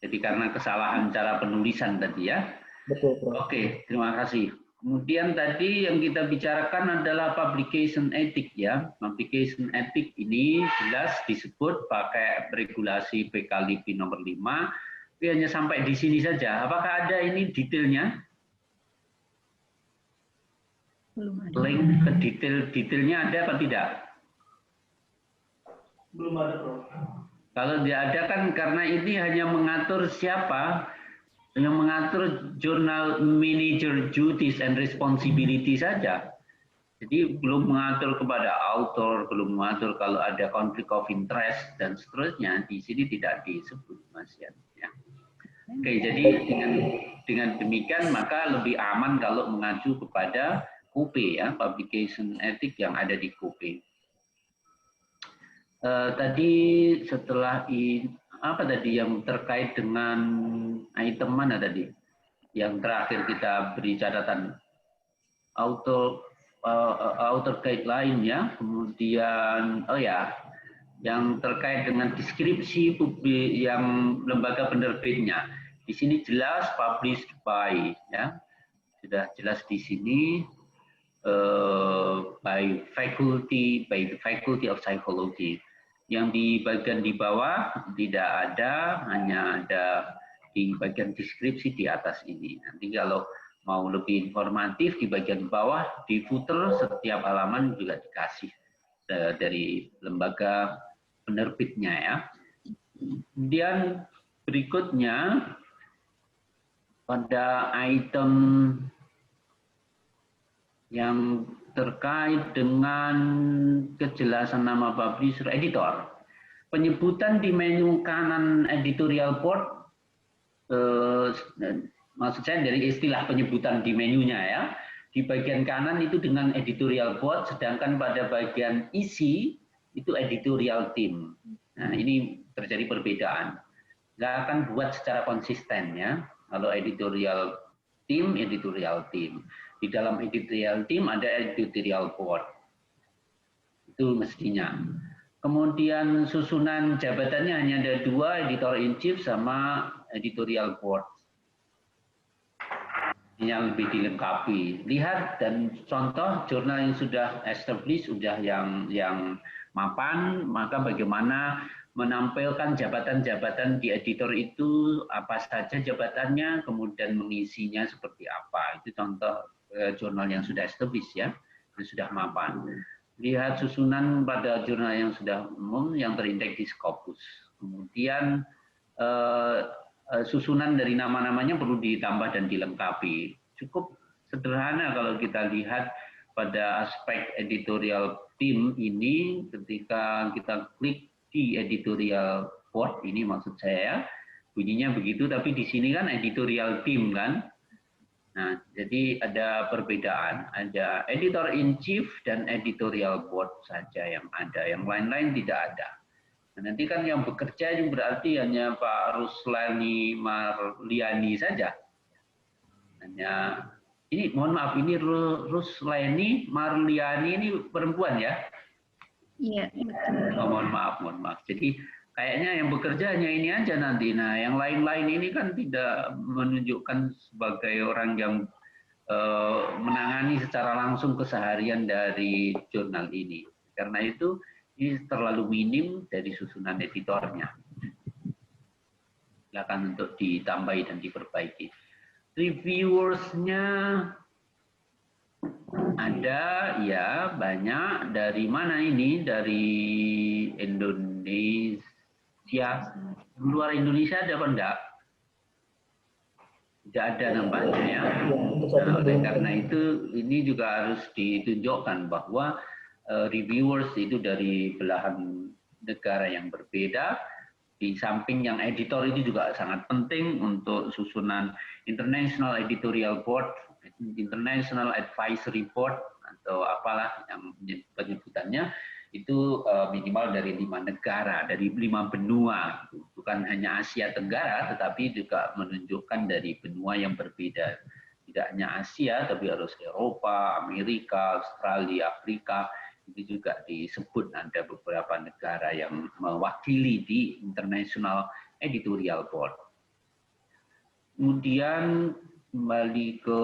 [SPEAKER 1] Jadi karena kesalahan cara penulisan tadi ya.
[SPEAKER 6] Betul, Prof.
[SPEAKER 1] Oke, terima kasih. Kemudian tadi yang kita bicarakan adalah publication ethic ya. Publication ethic ini jelas disebut pakai regulasi PKLIPI nomor 5. Tapi hanya sampai di sini saja. Apakah ada ini detailnya?
[SPEAKER 5] Belum ada.
[SPEAKER 1] Link ke detailnya ada apa tidak?
[SPEAKER 6] Belum ada, Prof.
[SPEAKER 1] Kalau tidak ada kan karena ini hanya mengatur siapa yang mengatur jurnal manager duties and responsibility saja. Jadi belum mengatur kepada author, belum mengatur kalau ada conflict of interest dan seterusnya. Di sini tidak disebut, Mas Yan. Ya. Oke, jadi dengan demikian maka lebih aman kalau mengacu kepada KOPE ya, publication ethic yang ada di KOPE. Tadi setelah apa tadi yang terkait dengan item mana tadi? Yang terakhir kita beri catatan outer guideline ya, kemudian oh ya, yang terkait dengan deskripsi publik yang lembaga penerbitnya. Di sini jelas published by ya, sudah jelas di sini by the faculty of psychology. Yang di bagian di bawah tidak ada, hanya ada di bagian deskripsi di atas ini. Nanti kalau mau lebih informatif di bagian bawah di footer setiap halaman juga dikasih dari lembaga penerbitnya ya. Kemudian berikutnya pada item yang terkait dengan kejelasan nama publisher editor. Penyebutan di menu kanan editorial board, maksud saya dari istilah penyebutan di menunya ya, di bagian kanan itu dengan editorial board, sedangkan pada bagian isi itu editorial team. Nah ini terjadi perbedaan. Nggak akan buat secara konsisten ya, kalau editorial team, editorial team. Di dalam editorial team ada editorial board. Itu mestinya. Kemudian susunan jabatannya hanya ada 2, editor in chief sama editorial board. Yang lebih dilengkapi. Lihat dan contoh jurnal yang sudah established, sudah yang mapan, maka bagaimana menampilkan jabatan-jabatan di editor itu, apa saja jabatannya, kemudian mengisinya seperti apa. Itu contoh jurnal yang sudah established ya, yang sudah mapan. Lihat susunan pada jurnal yang sudah umum yang terindeks di Scopus. Kemudian susunan dari nama-namanya perlu ditambah dan dilengkapi. Cukup sederhana kalau kita lihat pada aspek editorial team ini, ketika kita klik di editorial board ini maksud saya, bunyinya begitu, tapi di sini kan editorial team kan. Nah, jadi ada perbedaan, ada editor in chief dan editorial board saja yang ada, yang lain-lain tidak ada. Nah, nanti kan yang bekerja itu berarti hanya Pak Ruslani Marliani saja. Hanya ini, mohon maaf, ini Ruslani Marliani ini perempuan ya?
[SPEAKER 5] Iya.
[SPEAKER 1] Oh, mohon maaf. Jadi kayaknya yang bekerja hanya ini aja nanti. Nah, yang lain-lain ini kan tidak menunjukkan sebagai orang yang menangani secara langsung keseharian dari jurnal ini. Karena itu ini terlalu minim dari susunan editornya. Silakan untuk ditambahi dan diperbaiki. Reviewersnya ada ya, banyak. Dari mana ini? Dari Indonesia. Luar Indonesia ada apa enggak? Tidak ada nampaknya ya. Nah, oleh karena itu ini juga harus ditunjukkan bahwa reviewers itu dari belahan negara yang berbeda. Di samping yang editor itu juga sangat penting untuk susunan International Editorial Board, International Advisory Board, atau apalah yang penyebutannya, itu minimal dari 5 negara, dari 5 benua. Bukan hanya Asia Tenggara, tetapi juga menunjukkan dari benua yang berbeda. Tidak hanya Asia, tapi harus Eropa, Amerika, Australia, Afrika. Itu juga disebut ada beberapa negara yang mewakili di International Editorial Board. Kemudian kembali ke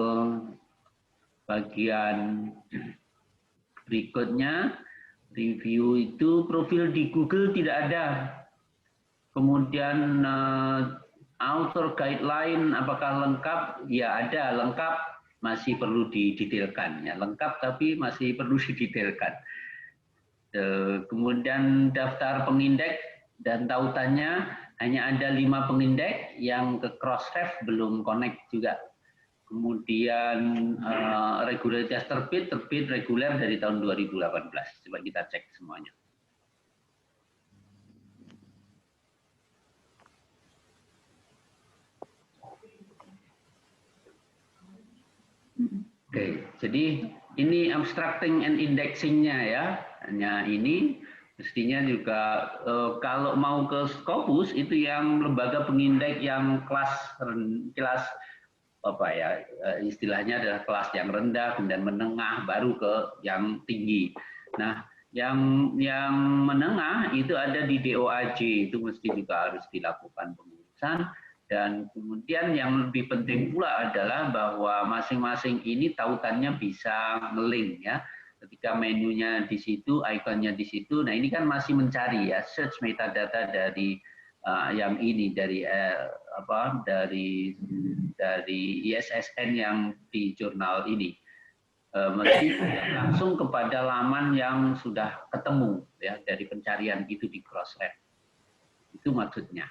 [SPEAKER 1] bagian berikutnya, review itu profil di Google tidak ada. Kemudian author guideline apakah lengkap? Ya ada, lengkap. Masih perlu didetailkan, ya lengkap tapi masih perlu didetailkan. Kemudian daftar pengindeks dan tautannya hanya ada 5 pengindeks yang ke Crossref belum connect juga. Kemudian regularitas terbit reguler dari tahun 2018. Coba kita cek semuanya. Oke, jadi ini abstracting and indexing-nya ya, hanya ini. Mestinya juga kalau mau ke Scopus itu yang lembaga pengindeks yang kelas apa ya, istilahnya adalah kelas yang rendah kemudian menengah baru ke yang tinggi. Nah, yang menengah itu ada di DOAJ, itu mesti juga harus dilakukan pengurusan. Dan kemudian yang lebih penting pula adalah bahwa masing-masing ini tautannya bisa nge-link ya. Ketika menunya di situ, ikonnya di situ. Nah, ini kan masih mencari ya, search metadata dari yang ini dari dari ISSN yang di jurnal ini. Mesti langsung kepada laman yang sudah ketemu ya dari pencarian itu di Crossref. Itu maksudnya.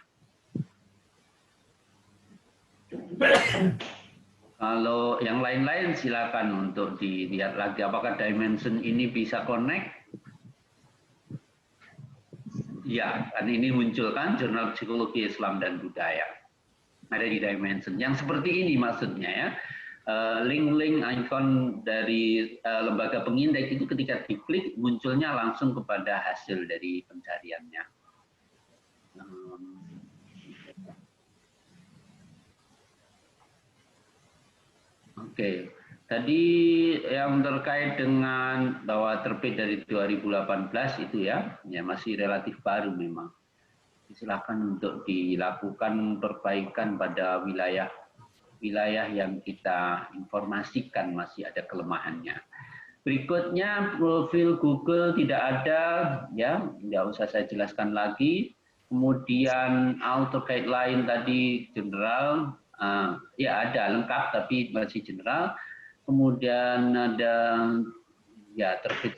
[SPEAKER 1] Kalau yang lain-lain silakan untuk dilihat lagi apakah dimension ini bisa connect. Ya, kan ini munculkan jurnal psikologi Islam dan budaya. Ada di dimension. Yang seperti ini maksudnya ya. Link-link ikon dari lembaga pengindeks itu ketika diklik munculnya langsung kepada hasil dari pencariannya. Oke, tadi yang terkait dengan bahwa terbit dari 2018 itu ya masih relatif baru memang. Silakan untuk dilakukan perbaikan pada wilayah yang kita informasikan masih ada kelemahannya. Berikutnya profil Google tidak ada, ya, nggak usah saya jelaskan lagi. Kemudian auto guideline tadi general, ya ada lengkap tapi masih general. Kemudian ada ya terbit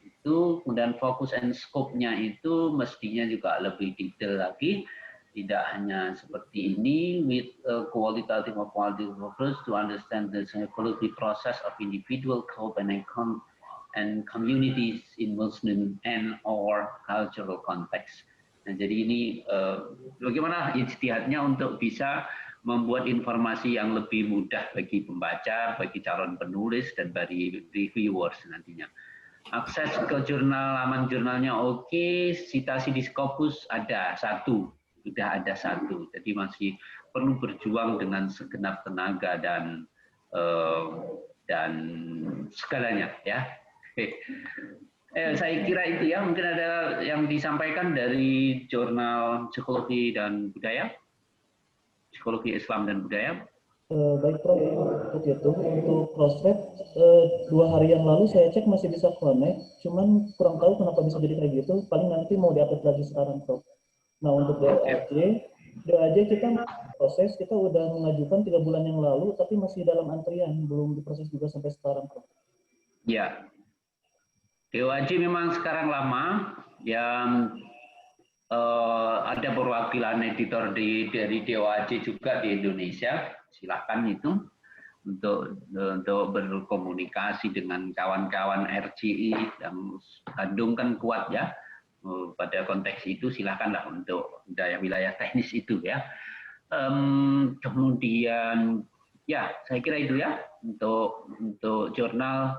[SPEAKER 1] itu, kemudian fokus and scope-nya itu mestinya juga lebih detail lagi. Tidak hanya seperti ini, with qualitative or qualitative approach to understand the psychology process of individual group and communities in Muslim and or cultural context. Nah, jadi ini bagaimana ijtihadnya untuk bisa membuat informasi yang lebih mudah bagi pembaca, bagi calon penulis, dan bagi reviewers nantinya. Akses ke jurnal, laman jurnalnya oke, citasi di Scopus ada satu. Sudah ada satu, jadi masih perlu berjuang dengan segenap tenaga dan segalanya ya. Saya kira itu ya, mungkin ada yang disampaikan dari jurnal psikologi dan budaya, psikologi Islam dan budaya.
[SPEAKER 6] Baik Prof, untuk Crossref 2 hari yang lalu saya cek masih bisa connect, cuman kurang tahu kenapa bisa jadi kayak gitu. Paling nanti mau diupdate lagi sekarang Prof. Nah untuk DOAJ kita proses, kita udah mengajukan 3 bulan yang lalu, tapi masih dalam antrian, belum diproses juga sampai sekarang, Prof.
[SPEAKER 1] Ya, DOAJ memang sekarang lama, yang ada perwakilan editor dari DOAJ juga di Indonesia. Silakan itu untuk berkomunikasi dengan kawan-kawan RCI dan Bandung kan kuat ya. Pada konteks itu silakanlah untuk wilayah teknis itu ya. Kemudian ya saya kira itu ya untuk jurnal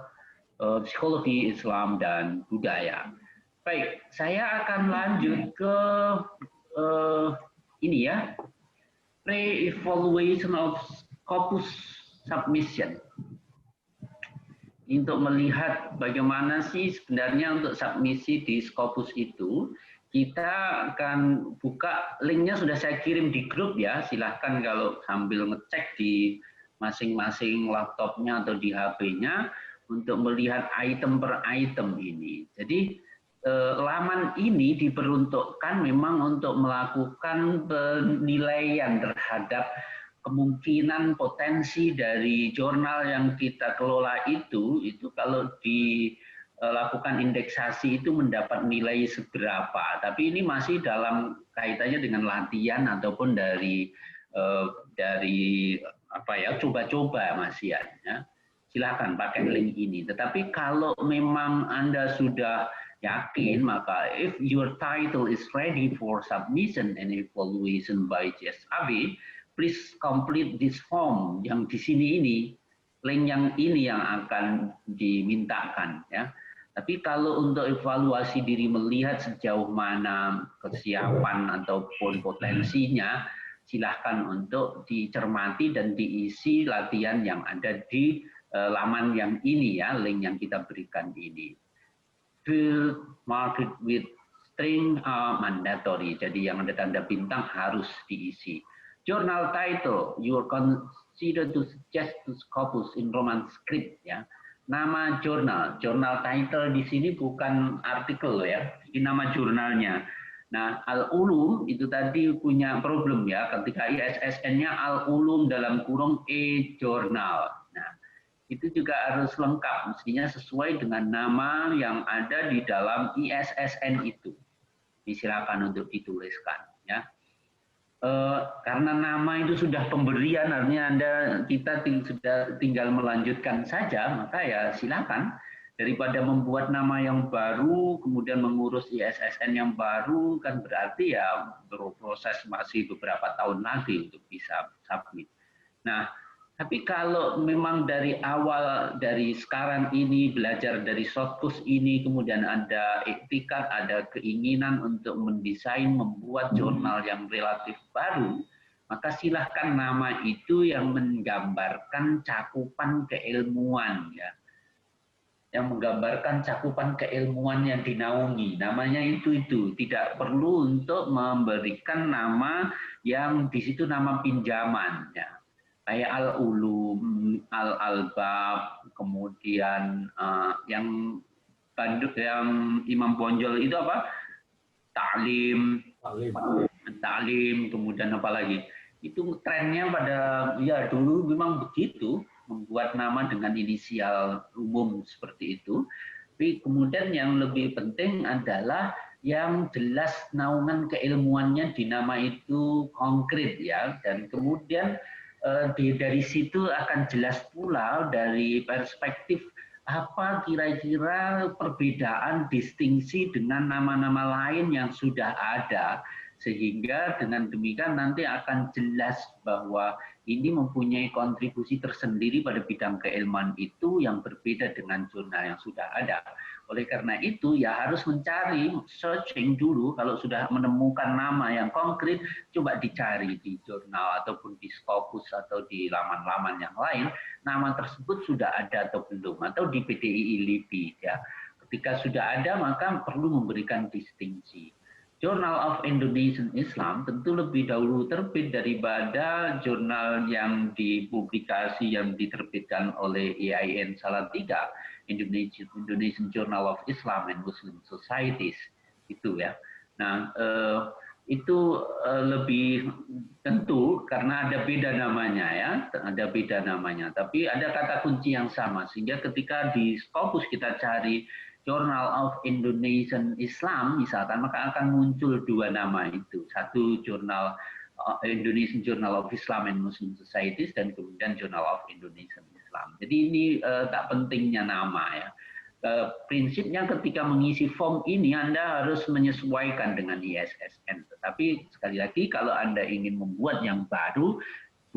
[SPEAKER 1] psikologi Islam dan budaya. Baik, saya akan lanjut ke ini ya, re-evaluation of Scopus submission. Untuk melihat bagaimana sih sebenarnya untuk submisi di Scopus itu, kita akan buka linknya sudah saya kirim di grup ya, silahkan kalau sambil ngecek di masing-masing laptopnya atau di HP-nya untuk melihat item per item ini. Jadi laman ini diperuntukkan memang untuk melakukan penilaian terhadap kemungkinan potensi dari jurnal yang kita kelola itu kalau dilakukan indeksasi itu mendapat nilai seberapa. Tapi ini masih dalam kaitannya dengan latihan ataupun dari apa ya, coba-coba masih ya. Silakan pakai link ini. Tetapi kalau memang Anda sudah yakin, maka if your title is ready for submission and evaluation by JSAB, please complete this form yang di sini ini, link yang ini yang akan dimintakan ya. Tapi kalau untuk evaluasi diri melihat sejauh mana kesiapan ataupun potensinya, silahkan untuk dicermati dan diisi latihan yang ada di laman yang ini ya, link yang kita berikan ini. Field market with string mandatory, jadi yang ada tanda bintang harus diisi. Journal title, you are considered to suggest to Scopus in Roman script ya. Nama jurnal title di sini bukan artikel ya, ini nama jurnalnya. Nah, Al-Ulum itu tadi punya problem ya, ketika ISSN-nya Al-Ulum dalam kurung e-journal. Nah, itu juga harus lengkap, mestinya sesuai dengan nama yang ada di dalam ISSN itu. Disilakan untuk dituliskan ya. Karena nama itu sudah pemberian, artinya kita sudah tinggal melanjutkan saja, maka ya silakan. Daripada membuat nama yang baru, kemudian mengurus ISSN yang baru, kan berarti ya berproses masih beberapa tahun lagi untuk bisa submit. Nah, tapi kalau memang dari awal, dari sekarang ini, belajar dari Scopus ini, kemudian ada iktikat, ada keinginan untuk mendesain, membuat jurnal yang relatif baru, maka silahkan nama itu yang menggambarkan cakupan keilmuan ya. Yang menggambarkan cakupan keilmuan yang dinaungi. Namanya itu. Tidak perlu untuk memberikan nama yang di situ nama pinjaman. Ya. Kayak Al-Ulum, Al-Albab, kemudian yang Imam Bonjol itu apa? Ta'lim, kemudian apa lagi? Itu trennya pada, ya dulu memang begitu, membuat nama dengan inisial umum seperti itu. Tapi kemudian yang lebih penting adalah yang jelas naungan keilmuannya di nama itu konkret ya, dan kemudian dari situ akan jelas pula dari perspektif apa kira-kira perbedaan distingsi dengan nama-nama lain yang sudah ada, sehingga dengan demikian nanti akan jelas bahwa ini mempunyai kontribusi tersendiri pada bidang keilmuan itu yang berbeda dengan jurnal yang sudah ada. Oleh karena itu ya harus mencari, searching dulu, kalau sudah menemukan nama yang konkret, coba dicari di jurnal ataupun di Scopus atau di laman-laman yang lain, nama tersebut sudah ada atau belum, atau di PDII LIPI ya. Ketika sudah ada maka perlu memberikan distingsi. Journal of Indonesian Islam tentu lebih dahulu terbit daripada jurnal yang dipublikasi yang diterbitkan oleh IAIN Salatiga, Indonesian Journal of Islam and Muslim Societies itu ya. Nah itu lebih tentu karena ada beda namanya ya, ada beda namanya. Tapi ada kata kunci yang sama sehingga ketika di Scopus kita cari Journal of Indonesian Islam misalkan, maka akan muncul dua nama itu. Satu jurnal Indonesian Journal of Islam and Muslim Societies dan kemudian Journal of Indonesian Islam. Jadi ini tak pentingnya nama ya. Prinsipnya ketika mengisi form ini Anda harus menyesuaikan dengan ISSN. Tetapi sekali lagi kalau Anda ingin membuat yang baru,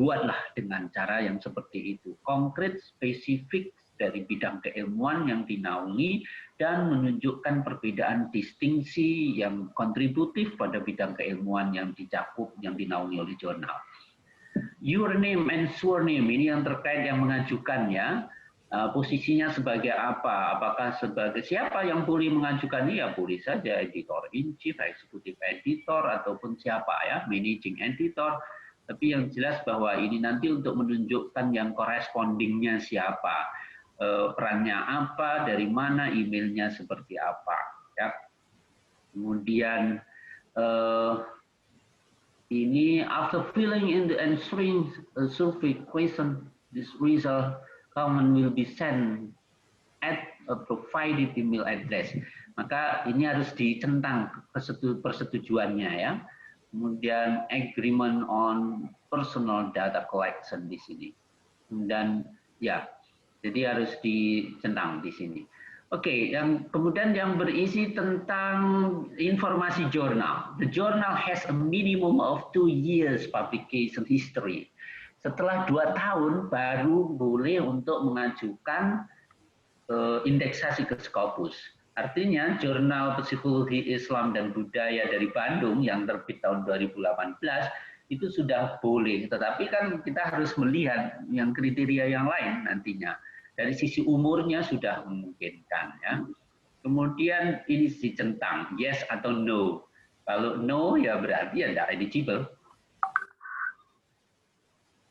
[SPEAKER 1] buatlah dengan cara yang seperti itu. Konkret, spesifik, dari bidang keilmuan yang dinaungi dan menunjukkan perbedaan distingsi yang kontributif pada bidang keilmuan yang dicakup, yang dinaungi oleh jurnal. Your name and surname ini yang terkait yang mengajukan ya, posisinya sebagai apa? Apakah sebagai siapa yang boleh mengajukan ini? Ya boleh saja editor in chief, executive editor ataupun siapa ya, managing editor. Tapi yang jelas bahwa ini nanti untuk menunjukkan yang correspondingnya siapa. Perannya apa, dari mana, emailnya seperti apa. Ya. Kemudian ini after filling in the answering survey question, this result comment will be sent at a provided email address. Maka ini harus dicentang persetujuannya ya. Kemudian agreement on personal data collection di sini. Dan ya. Jadi harus dicentang di sini. Oke, yang kemudian yang berisi tentang informasi jurnal. The journal has a minimum of 2 years publication history. Setelah 2 tahun baru boleh untuk mengajukan indeksasi ke Scopus. Artinya jurnal Psikologi Islam dan Budaya dari Bandung yang terbit tahun 2018 itu sudah boleh, tetapi kan kita harus melihat yang kriteria yang lain nantinya. Dari sisi umurnya sudah memungkinkan ya. Kemudian ini si centang, yes atau no. Kalau no ya berarti ya tidak eligible.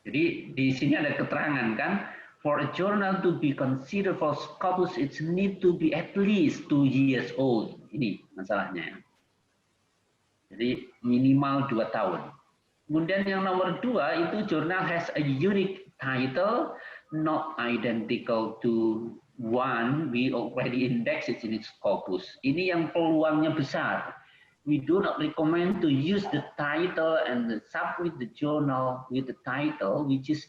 [SPEAKER 1] Jadi di sini ada keterangan kan, for a journal to be considered for Scopus, it need to be at least 2 years old. Ini masalahnya. Jadi minimal 2 tahun. Kemudian yang nomor 2 itu journal has a unique title, not identical to one we already indexed in its Scopus. Ini yang peluangnya besar. We do not recommend to use the title and submit the journal with the title which is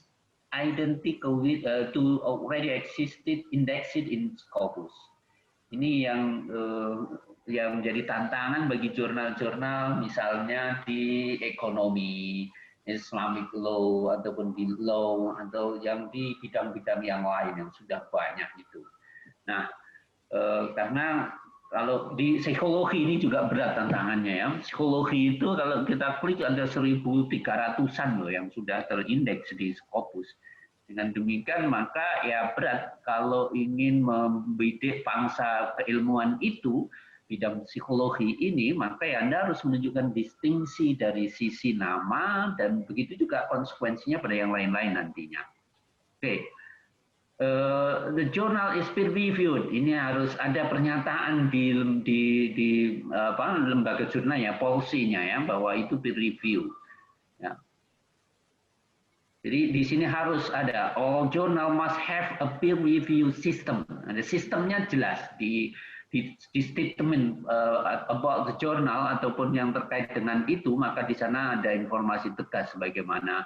[SPEAKER 1] identical with to already existed indexed in Scopus. Ini yang menjadi tantangan bagi jurnal-jurnal misalnya di ekonomi, Islamic law ataupun di law atau yang di bidang-bidang yang lain yang sudah banyak itu. Nah, karena kalau di psikologi ini juga berat tantangannya ya. Psikologi itu kalau kita klik ada 1.300-an loh yang sudah terindeks di Scopus. Dengan demikian maka ya berat kalau ingin membidik pangsa keilmuan itu bidang psikologi ini, maka ya Anda harus menunjukkan distingsi dari sisi nama dan begitu juga konsekuensinya pada yang lain-lain nantinya. Oke. The journal is peer reviewed. Ini harus ada pernyataan di lembaga jurnal ya, policy-nya ya, bahwa itu peer review. Ya. Jadi di sini harus ada all journal must have a peer review system. Ada sistemnya jelas di statement about the journal ataupun yang terkait dengan itu, maka di sana ada informasi tegas bagaimana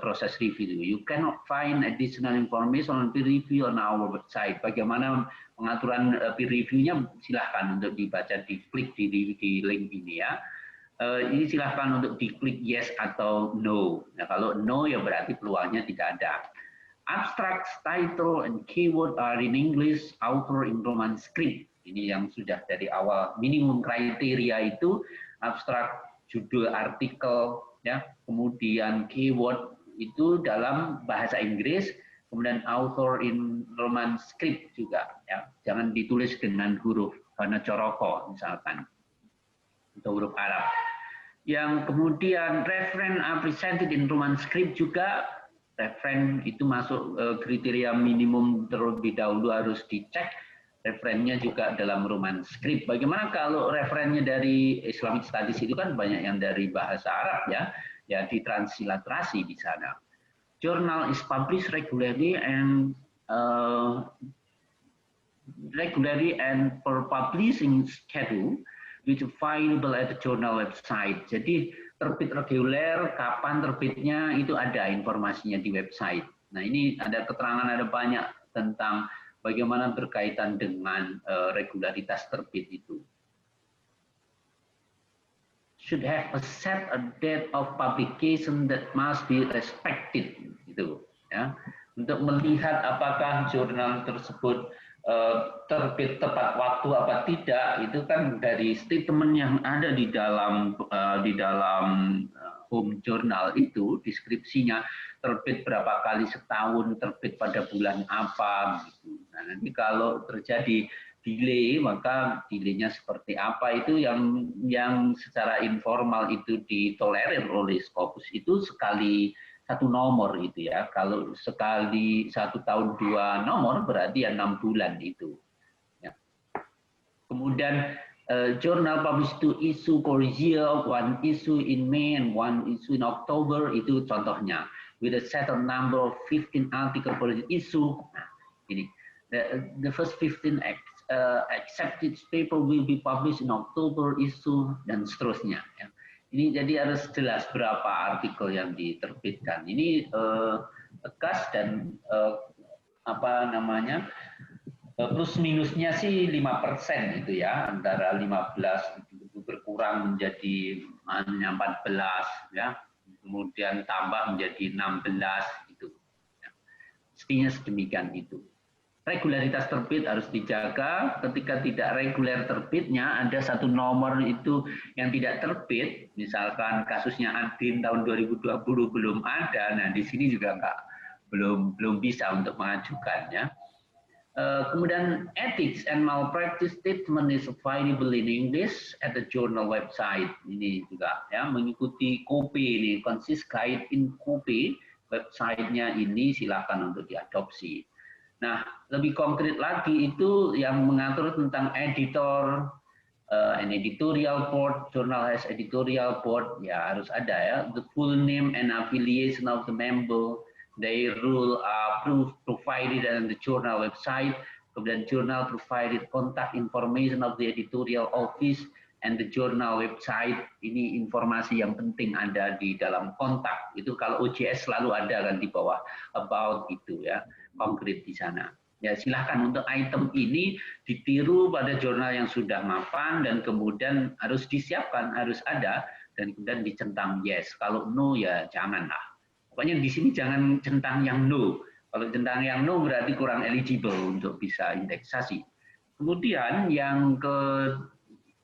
[SPEAKER 1] proses review. You cannot find additional information on peer review on our website. Bagaimana pengaturan peer review-nya silahkan untuk dibaca, diklik di link ini ya. Ini silahkan untuk diklik yes atau no. Nah, kalau no ya berarti peluangnya tidak ada. Abstract, title, and keyword are in English, author in Roman script. Ini yang sudah dari awal minimum kriteria itu abstrak, judul artikel, ya, kemudian keyword itu dalam bahasa Inggris, kemudian author in Roman script juga, ya, jangan ditulis dengan huruf Hana Coroko misalkan, atau huruf Arab. Yang kemudian referen are presented in Roman script juga, referen itu masuk kriteria minimum terlebih dahulu harus dicek. Referennya juga dalam Roman script. Bagaimana kalau referennya dari Islamic Studies itu kan banyak yang dari bahasa Arab ya, ya ditransliterasi di sana. Journal is published regularly and per publishing schedule which available at the journal website. Jadi terbit reguler, kapan terbitnya itu ada informasinya di website. Nah ini ada keterangan, ada banyak tentang bagaimana berkaitan dengan regularitas terbit itu. Should have a set a date of publication that must be respected, gitu ya. Untuk melihat apakah jurnal tersebut terbit tepat waktu apa tidak, itu kan dari statement yang ada di dalam home journal itu, deskripsinya terbit berapa kali setahun, terbit pada bulan apa, gitu. Nah, nanti kalau terjadi delay, maka delaynya seperti apa itu yang secara informal itu ditolerir oleh Scopus itu sekali satu nomor gitu ya. Kalau sekali 1 tahun 2 nomor berarti ya 6 bulan itu. Ya. Kemudian journal published 2 issue per year, 1 issue in May and 1 issue in October, itu contohnya. With a certain number of 15 article per issue. Nah, ini the first 15 accepted paper will be published in October issue dan seterusnya. Ya. Ini jadi harus jelas berapa artikel yang diterbitkan. Ini tegas dan apa namanya plus minusnya sih 5% itu ya, antara 15 itu berkurang menjadi hanya 14 ya, kemudian tambah menjadi 16 gitu. Ya. Mestinya sedemikian itu. regularitas terbit harus dijaga. Ketika tidak reguler terbitnya, ada satu nomor itu yang tidak terbit, misalkan kasusnya Adin tahun 2020 belum ada, nah di sini juga belum bisa untuk mengajukannya. Kemudian ethics and malpractice statement is available in English at the journal website. Ini juga ya, mengikuti KOPE ini, Consist Guide in KOPE, websitenya ini silakan untuk diadopsi. Nah, lebih konkret lagi itu yang mengatur tentang editor, an editorial board, journal has editorial board, ya harus ada ya, the full name and affiliation of the member, their rule are provided on the journal website, kemudian journal provided contact information of the editorial office and the journal website. Ini informasi yang penting ada di dalam kontak. Itu kalau OJS selalu ada kan di bawah about itu ya, konkret di sana. Ya silahkan untuk item ini ditiru pada jurnal yang sudah mapan dan kemudian harus disiapkan, harus ada dan kemudian dicentang yes. Kalau no ya janganlah. Pokoknya di sini jangan centang yang no. Kalau centang yang no berarti kurang eligible untuk bisa indeksasi. Kemudian yang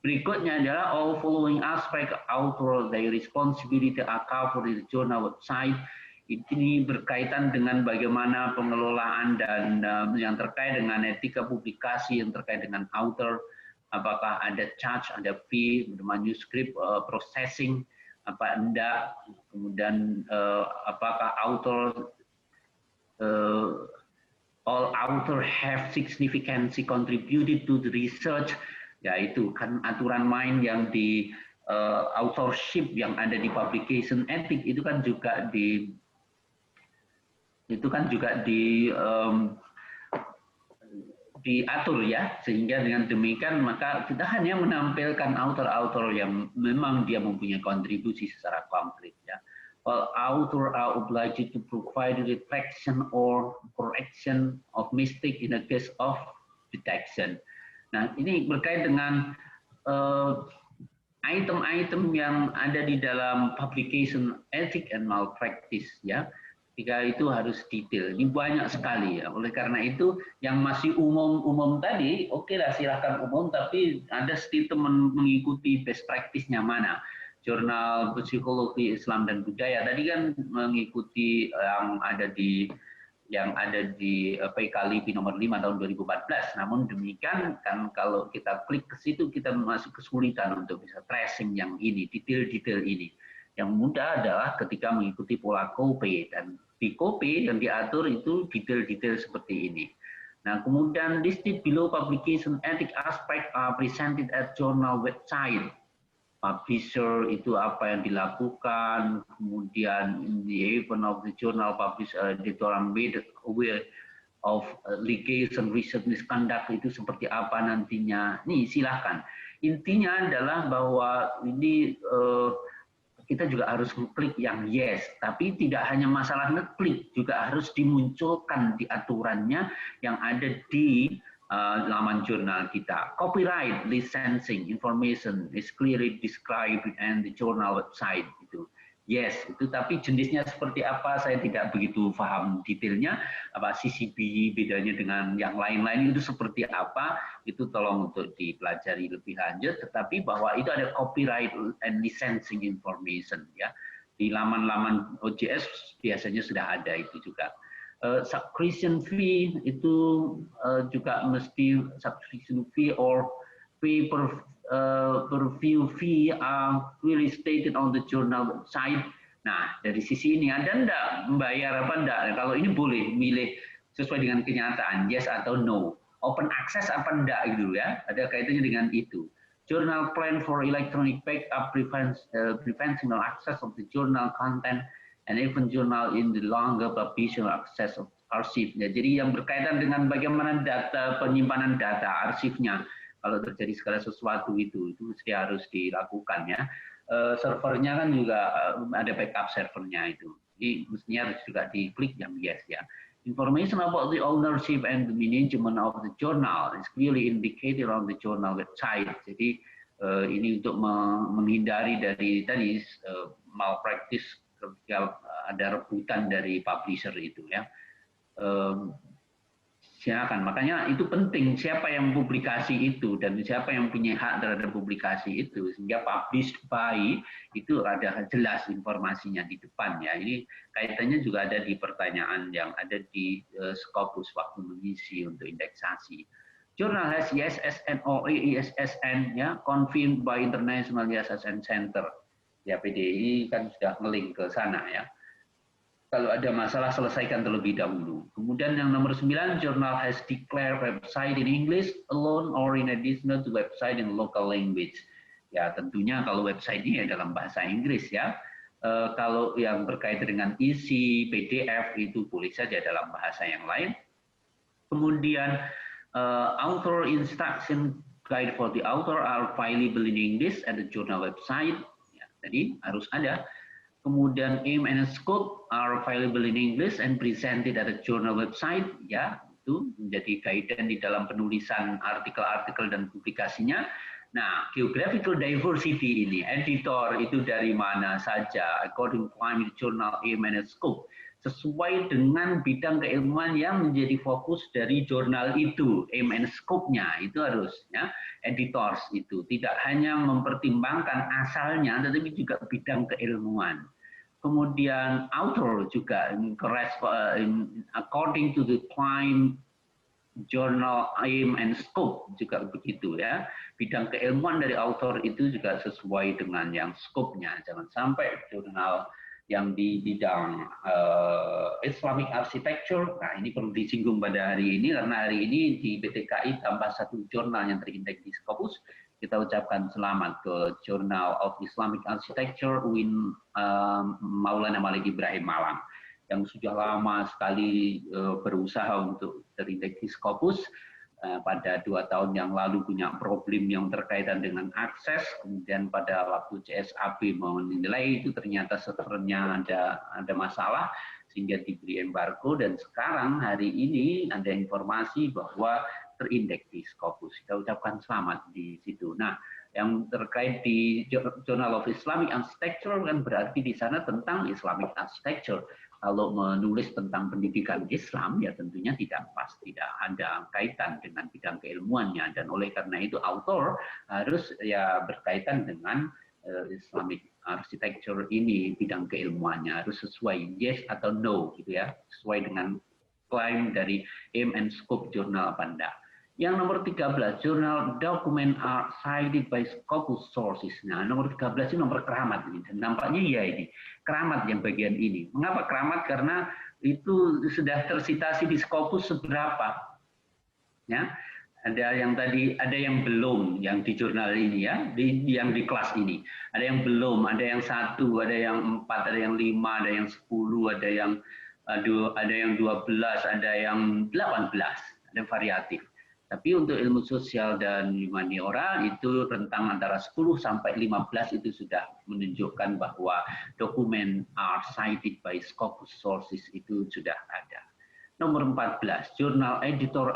[SPEAKER 1] berikutnya adalah all following aspect author their responsibility are covered in the journal website. Ini berkaitan dengan bagaimana pengelolaan dan yang terkait dengan etika publikasi, yang terkait dengan author, apakah ada charge, ada fee, manuskrip processing, apa enggak, kemudian apakah author all author have significantly contributed to the research, ya itu kan aturan main yang di authorship yang ada di publication ethic itu kan juga diatur ya, sehingga dengan demikian maka kita hanya menampilkan author-author yang memang dia mempunyai kontribusi secara konkret ya. All author are obliged to provide reflection or correction of mistake in the case of detection. Nah ini berkait dengan item-item yang ada di dalam publication ethic and malpractice ya. Ketika itu harus detail. Ini banyak sekali ya. Oleh karena itu yang masih umum tadi, oke lah silahkan umum, tapi ada statement mengikuti best practice-nya mana. Jurnal Psikologi Islam dan Budaya tadi kan mengikuti yang ada di PK LIPI nomor 5 tahun 2014. Namun demikian kan kalau kita klik ke situ kita masuk kesulitan untuk bisa tracing yang ini, detail-detail ini. Yang mudah adalah ketika mengikuti pola KOPE, dan di KOPE yang diatur itu detail-detail seperti ini. Nah, kemudian listed below publication ethic aspect are presented at journal website. Publisher itu apa yang dilakukan, kemudian in the event of the journal publisher editorial made aware of litigation research misconduct itu seperti apa nantinya. Nih silahkan. Intinya adalah bahwa ini kita juga harus mengklik yang yes, tapi tidak hanya masalah ngeklik, juga harus dimunculkan di aturannya yang ada di laman jurnal kita. Copyright, licensing, information is clearly described in the journal website. Itu yes, itu tapi jenisnya seperti apa saya tidak begitu paham detailnya. Apa CCB bedanya dengan yang lain-lain itu seperti apa? Itu tolong untuk dipelajari lebih lanjut. Tetapi bahwa itu ada copyright and licensing information ya. Di laman-laman OJS biasanya sudah ada itu juga. Subscription fee itu juga mesti subscription fee or fee per view fee are clearly stated on the journal website. Nah dari sisi ini ada enggak membayar apa enggak? Kalau ini boleh milih sesuai dengan kenyataan yes atau no. Open access apa enggak gitu ya? Ada kaitannya dengan itu. Journal plan for electronic backup preventing access of the journal content and even journal in the longer publication access of arsip. Ya, jadi yang berkaitan dengan bagaimana data penyimpanan data arsipnya kalau terjadi segala sesuatu itu mesti harus dilakukan ya. Servernya kan juga ada backup servernya itu. Jadi mestinya harus juga diklik yang yes ya. Information about the ownership and the management of the journal is clearly indicated on the journal website. Jadi ini untuk menghindari dari tadi malpractice ketika ada rebutan dari publisher itu ya. silakan. Makanya itu penting siapa yang publikasi itu dan siapa yang punya hak terhadap publikasi itu, sehingga published by itu ada jelas informasinya di depan ya. Ini kaitannya juga ada di pertanyaan yang ada di Scopus waktu mengisi untuk indeksasi. Journal has ISSN or ISSN ya, confirmed by International ISSN Center. Ya, PDI kan sudah ngelink ke sana ya. Kalau ada masalah selesaikan terlebih dahulu. Kemudian yang nomor 9, journal has declared website in English alone or in addition to website in local language. Ya tentunya kalau website ini ya dalam bahasa Inggris ya. Kalau yang berkaitan dengan isi PDF itu boleh saja dalam bahasa yang lain. Kemudian author instruction guide for the author are available in English at the journal website. Ya, jadi harus ada. Kemudian aim and scope are available in English and presented at the journal website. Ya, itu menjadi guidance di dalam penulisan artikel-artikel dan publikasinya. Nah, geographical diversity ini, editor itu dari mana saja, according to climate journal aim and scope, sesuai dengan bidang keilmuan yang menjadi fokus dari jurnal itu, aim and scope-nya itu harus ya, editors itu tidak hanya mempertimbangkan asalnya, tetapi juga bidang keilmuan. Kemudian author juga according to the climate journal aim and scope juga begitu ya. Bidang keilmuan dari author itu juga sesuai dengan yang scope-nya. Jangan sampai jurnal yang di bidang Islamic Architecture, nah ini perlu disinggung pada hari ini karena hari ini di BTKI tambah satu jurnal yang terindeks di Scopus. Kita ucapkan selamat ke Journal of Islamic Architecture UIN Maulana Malik Ibrahim Malang yang sudah lama sekali berusaha untuk terindeks di Scopus. Pada 2 tahun yang lalu punya problem yang terkaitan dengan akses, kemudian pada waktu CSAB menilai itu ternyata servernya ada masalah sehingga diberi embargo, dan sekarang hari ini ada informasi bahwa terindeks di Scopus. Kita ucapkan selamat di situ. Nah, yang terkait di Journal of Islamic Architecture kan berarti di sana tentang Islamic Architecture. Kalau menulis tentang pendidikan Islam ya tentunya tidak pas, tidak ada kaitan dengan bidang keilmuannya, dan oleh karena itu author harus ya berkaitan dengan Islamic Architecture ini, bidang keilmuannya harus sesuai yes atau no gitu ya, sesuai dengan klaim dari aim and scope jurnal apa enggak. Yang nomor 13, journal document are cited by Scopus sources. Nah, nomor 13 ini nomor keramat ini. Dan nampaknya ya ini, keramat yang bagian ini. Mengapa keramat? Karena itu sudah tersitasi di Scopus seberapa. Ya, ada yang tadi, ada yang belum, yang di jurnal ini ya, yang di kelas ini. Ada yang belum, ada yang 1, ada yang 4, ada yang 5, ada yang 10, ada yang 12, ada yang 18, ada variatif. Tapi untuk ilmu sosial dan humaniora itu rentang antara 10 sampai 15 itu sudah menunjukkan bahwa dokumen are cited by Scopus sources itu sudah ada. Nomor 14, journal editor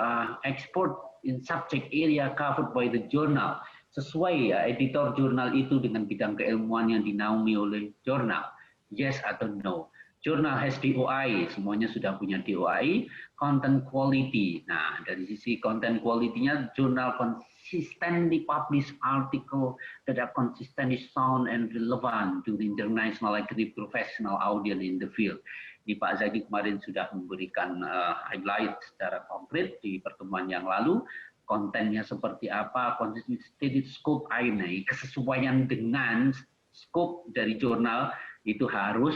[SPEAKER 1] expert in subject area covered by the journal. Sesuai ya, editor jurnal itu dengan bidang keilmuan yang dinaungi oleh jurnal. Yes atau no. Journal has DOI, semuanya sudah punya DOI. Content quality, nah dari sisi content quality-nya, jurnal consistently publish article that are consistently sound and relevant to the international academic professional audience in the field. Di Pak Zaki kemarin sudah memberikan highlight secara konkret di pertemuan yang lalu. Kontennya seperti apa, consistent scope ini, kesesuaian dengan scope dari jurnal itu harus.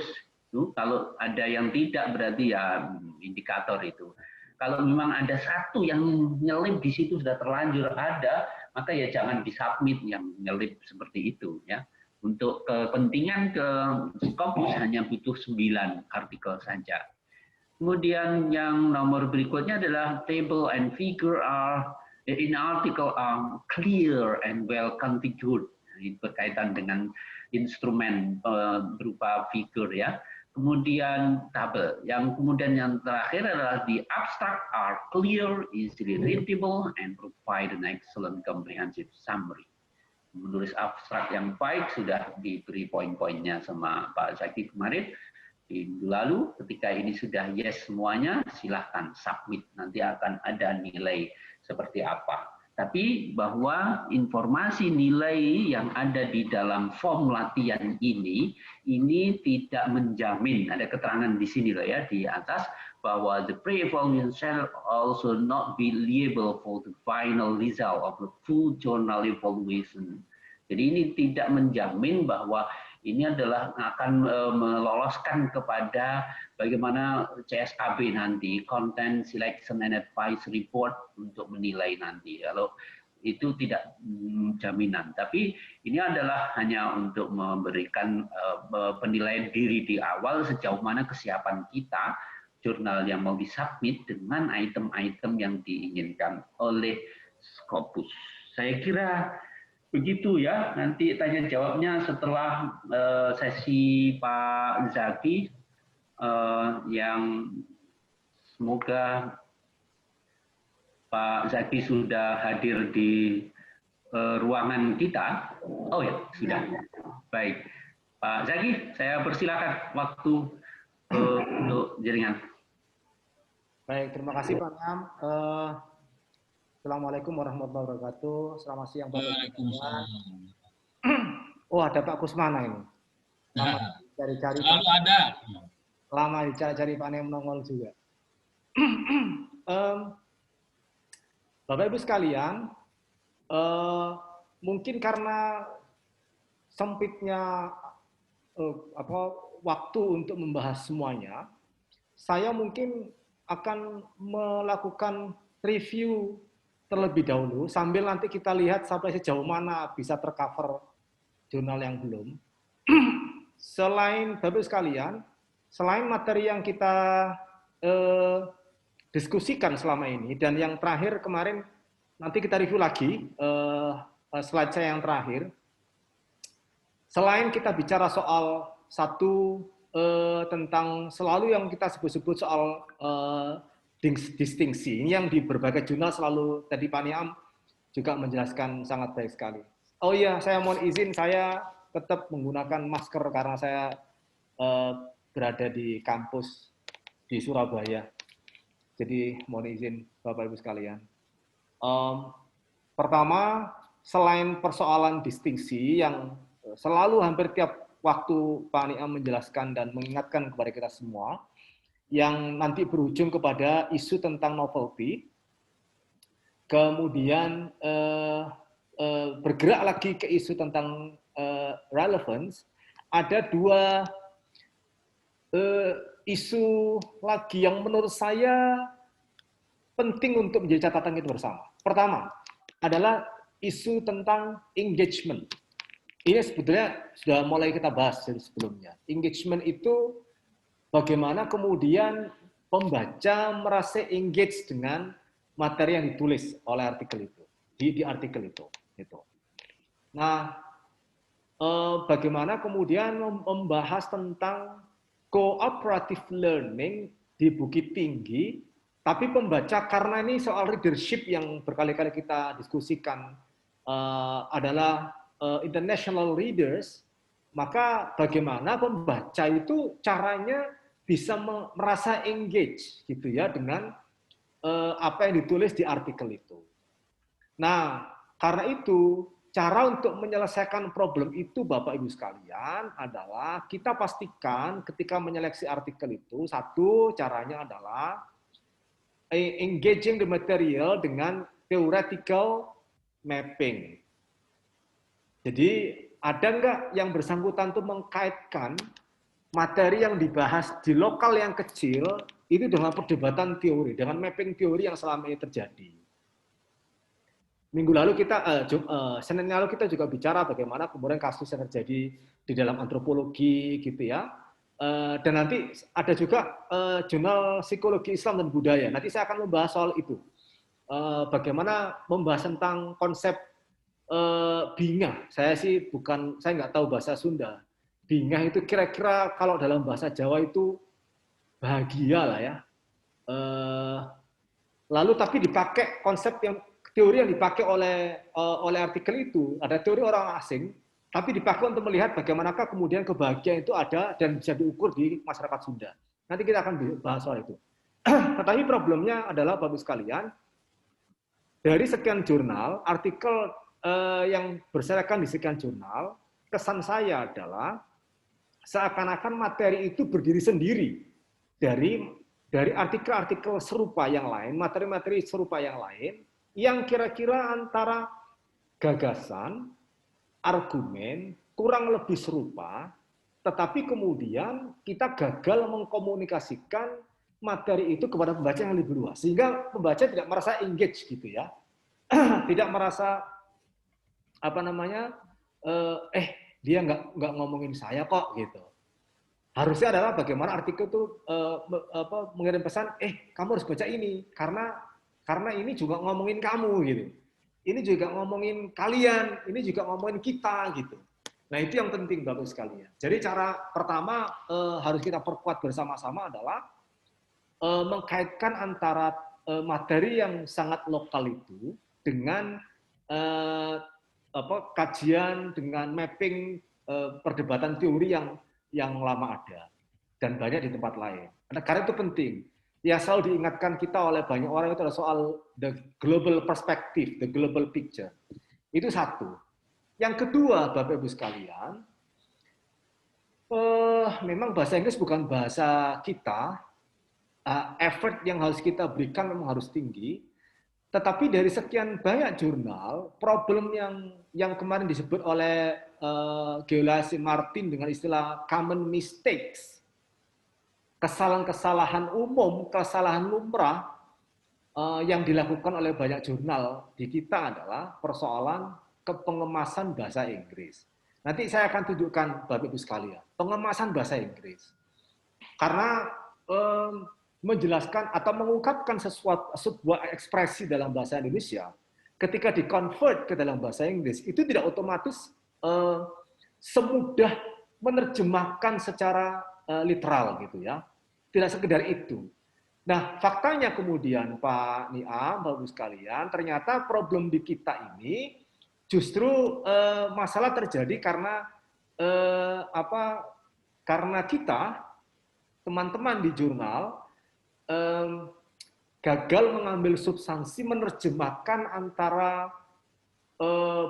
[SPEAKER 1] Kalau ada yang tidak berarti ya indikator itu. Kalau memang ada satu yang nyelip di situ sudah terlanjur ada, maka ya jangan disubmit yang nyelip seperti itu ya. Untuk kepentingan ke Scopus hanya butuh 9 artikel saja. Kemudian yang nomor berikutnya adalah table and figure are in article are clear and well configured. Ini berkaitan dengan instrumen berupa figure ya. Kemudian tabel. Yang kemudian yang terakhir adalah the abstract are clear, easily readable, and provide an excellent comprehensive summary. Menulis abstrak yang baik sudah diberi poin-poinnya sama Pak Zaki kemarin. Minggu lalu. Ketika ini sudah yes semuanya, silahkan submit. Nanti akan ada nilai seperti apa. Tapi bahwa informasi nilai yang ada di dalam form latihan ini tidak menjamin, ada keterangan di sini loh ya, di atas, bahwa the pre-evaluation shall also not be liable for the final result of the full journal evaluation. Jadi ini tidak menjamin bahwa ini adalah akan meloloskan kepada bagaimana CSKB nanti, Content Selection and Advice Report, untuk menilai nanti. Kalau itu tidak jaminan. Tapi ini adalah hanya untuk memberikan penilaian diri di awal sejauh mana kesiapan kita, jurnal yang mau disubmit dengan item-item yang diinginkan oleh Scopus. Saya kira begitu ya, nanti tanya jawabnya setelah sesi Pak Zaki, yang semoga Pak Zaki sudah hadir di ruangan kita. Oh ya, sudah. Baik. Pak Zaki, saya persilakan waktu untuk jaringan.
[SPEAKER 7] Baik, terima kasih Pak Nam. Assalamualaikum warahmatullahi wabarakatuh. Selamat siang Bapak.
[SPEAKER 2] Waalaikumsalam.
[SPEAKER 7] Oh, ada Pak Kusmana ini. Lama cari-cari.
[SPEAKER 2] Selalu ada.
[SPEAKER 7] Lama dicari-cari Pak Nem nongol juga. Bapak Ibu sekalian, mungkin karena sempitnya waktu untuk membahas semuanya, saya mungkin akan melakukan review terlebih dahulu, sambil nanti kita lihat sampai sejauh mana bisa tercover jurnal yang belum. Selain Bapak sekalian, selain materi yang kita diskusikan selama ini, dan yang terakhir kemarin, nanti kita review lagi, slide saya yang terakhir. Selain kita bicara soal satu, tentang selalu yang kita sebut-sebut soal distingsi, ini yang di berbagai jurnal selalu tadi Pak Niam juga menjelaskan sangat baik sekali. Oh iya, saya mohon izin, saya tetap menggunakan masker karena saya berada di kampus di Surabaya. Jadi mohon izin Bapak Ibu sekalian. Pertama, selain persoalan distingsi yang selalu hampir tiap waktu Pak Niam menjelaskan dan mengingatkan kepada kita semua, yang nanti berujung kepada isu tentang novelty, kemudian bergerak lagi ke isu tentang relevance, ada dua isu lagi yang menurut saya penting untuk menjadi catatan kita bersama. Pertama adalah isu tentang engagement. Ini sebetulnya sudah mulai kita bahas dari sebelumnya. Engagement itu bagaimana kemudian pembaca merasa engage dengan materi yang ditulis oleh artikel itu, di artikel itu. Gitu. Nah, bagaimana kemudian membahas tentang cooperative learning di Bukit Tinggi, tapi pembaca, karena ini soal readership yang berkali-kali kita diskusikan adalah international readers, maka bagaimana pembaca itu caranya bisa merasa engage gitu ya dengan apa yang ditulis di artikel itu. Nah, karena itu cara untuk menyelesaikan problem itu Bapak Ibu sekalian adalah kita pastikan ketika menyeleksi artikel itu, satu caranya adalah engaging the material dengan theoretical mapping. Jadi ada nggak yang bersangkutan itu mengkaitkan materi yang dibahas di lokal yang kecil itu dengan perdebatan teori, dengan mapping teori yang selama ini terjadi. Minggu lalu kita, Senin lalu kita juga bicara bagaimana kemudian kasus yang terjadi di dalam antropologi gitu ya. Dan nanti ada juga jurnal psikologi Islam dan budaya. Nanti saya akan membahas soal itu. Bagaimana membahas tentang konsep bingah. Saya nggak tahu bahasa Sunda. Bingah itu kira-kira kalau dalam bahasa Jawa itu bahagia lah ya. Lalu tapi dipakai konsep yang teori yang dipakai oleh artikel itu, ada teori orang asing tapi dipakai untuk melihat bagaimanakah kemudian kebahagiaan itu ada dan bisa diukur di masyarakat Sunda. Nanti kita akan bahas soal itu. Tetapi problemnya adalah Bapak sekalian, dari sekian jurnal, artikel yang berserakan di sekian jurnal, kesan saya adalah seakan-akan materi itu berdiri sendiri dari artikel-artikel serupa yang lain, materi-materi serupa yang lain, yang kira-kira antara gagasan, argumen, kurang lebih serupa, tetapi kemudian kita gagal mengkomunikasikan materi itu kepada pembaca yang lebih luas, sehingga pembaca tidak merasa engage gitu ya, tidak merasa apa namanya, dia nggak ngomongin saya kok gitu. Harusnya adalah bagaimana artikel itu mengirim pesan, kamu harus baca ini karena ini juga ngomongin kamu gitu. Ini juga ngomongin kalian, ini juga ngomongin kita gitu. Nah itu yang penting Bapak sekalian. Jadi cara pertama harus kita perkuat bersama-sama adalah mengkaitkan antara materi yang sangat lokal itu dengan kajian, dengan mapping perdebatan teori yang lama ada dan banyak di tempat lain. Karena itu penting. Yang selalu diingatkan kita oleh banyak orang itu adalah soal the global perspective, the global picture. Itu satu. Yang kedua, Bapak Ibu sekalian, memang bahasa Inggris bukan bahasa kita, effort yang harus kita berikan memang harus tinggi, tetapi dari sekian banyak jurnal, problem yang kemarin disebut oleh Geolasi Martin dengan istilah common mistakes, kesalahan-kesalahan umum, kesalahan lumrah yang dilakukan oleh banyak jurnal di kita adalah persoalan kepengemasan bahasa Inggris. Nanti saya akan tunjukkan Bapak Ibu sekalian, pengemasan bahasa Inggris. Karena menjelaskan atau mengungkapkan sebuah ekspresi dalam bahasa Indonesia, ketika di-convert ke dalam bahasa Inggris, itu tidak otomatis semudah menerjemahkan secara literal gitu ya. Tidak sekedar itu. Nah, faktanya kemudian Pak Niam, Bapak Ibu sekalian, ternyata problem di kita ini justru masalah terjadi karena karena kita teman-teman di jurnal gagal mengambil substansi menerjemahkan antara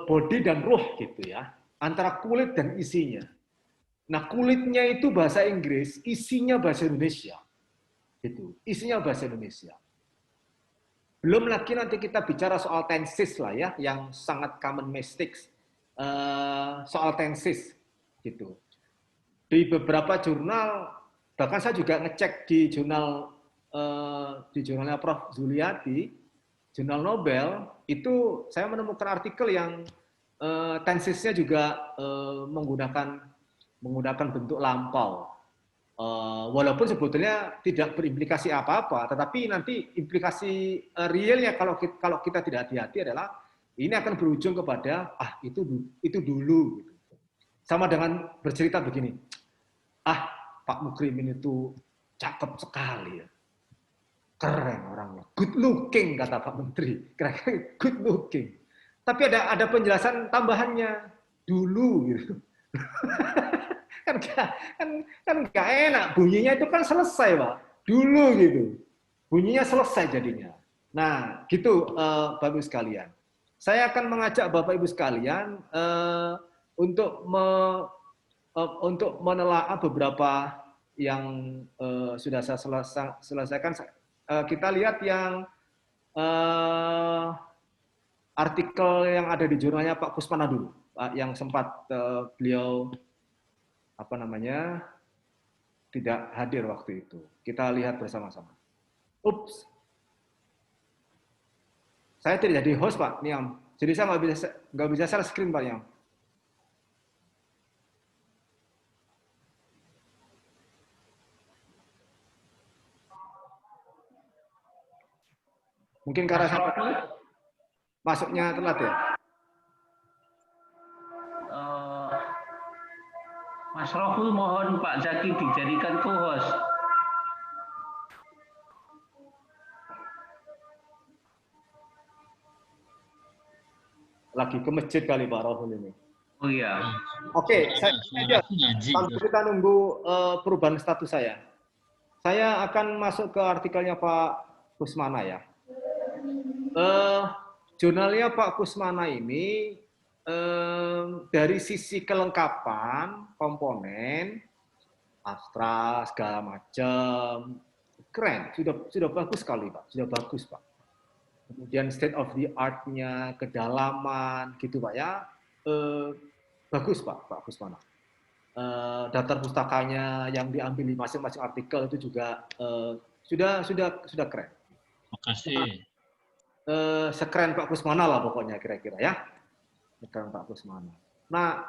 [SPEAKER 7] body dan ruh gitu ya, antara kulit dan isinya. Nah, kulitnya itu bahasa Inggris, isinya bahasa Indonesia. Gitu. Isinya bahasa Indonesia. Belum lagi nanti kita bicara soal tenses lah ya, yang sangat common mistakes. Soal tenses gitu. Di beberapa jurnal, bahkan saya juga ngecek di jurnalnya Prof. Zuliati, jurnal Nobel, itu saya menemukan artikel yang tensesnya juga menggunakan bentuk lampau. Walaupun sebetulnya tidak berimplikasi apa-apa, tetapi nanti implikasi realnya kalau kita tidak hati-hati adalah ini akan berujung kepada itu dulu. Gitu. Sama dengan bercerita begini, Pak Mukrimin itu cakep sekali ya, keren orangnya, good looking kata Pak Menteri, kira-kira good looking. Tapi ada penjelasan tambahannya dulu gitu. kan nggak enak, bunyinya itu kan selesai Pak, dulu gitu, bunyinya selesai jadinya. Nah gitu Bapak Ibu sekalian, saya akan mengajak Bapak Ibu sekalian untuk menelaah beberapa yang sudah saya selesaikan. Kita lihat yang artikel yang ada di jurnalnya Pak Kusmana dulu, yang sempat beliau tidak hadir waktu itu. Kita lihat bersama-sama. Ups, saya tidak jadi host Pak Niam, jadi saya nggak bisa share screen Pak Niam. Mungkin karena masuknya telat ya.
[SPEAKER 1] Mas Rohul mohon Pak Zaki dijadikan co-host.
[SPEAKER 7] Lagi ke masjid kali Pak Rohul ini.
[SPEAKER 1] Oh iya.
[SPEAKER 7] Oke, saya aja
[SPEAKER 2] ngaji.
[SPEAKER 7] sambil kita nunggu perubahan status saya. Saya akan masuk ke artikelnya Pak Kusmana ya. Jurnalnya Pak Kusmana ini dari sisi kelengkapan komponen, abstrak segala macam, keren, sudah bagus sekali Pak, sudah bagus Pak. Kemudian state of the art-nya, kedalaman gitu Pak ya, bagus Pak Kusmana. Daftar pustakanya yang diambil di masing-masing artikel itu juga sudah keren.
[SPEAKER 2] Makasih.
[SPEAKER 7] Sekeren Pak Kusmana lah pokoknya kira-kira ya. Sekeren Pak Kusmana. Nah,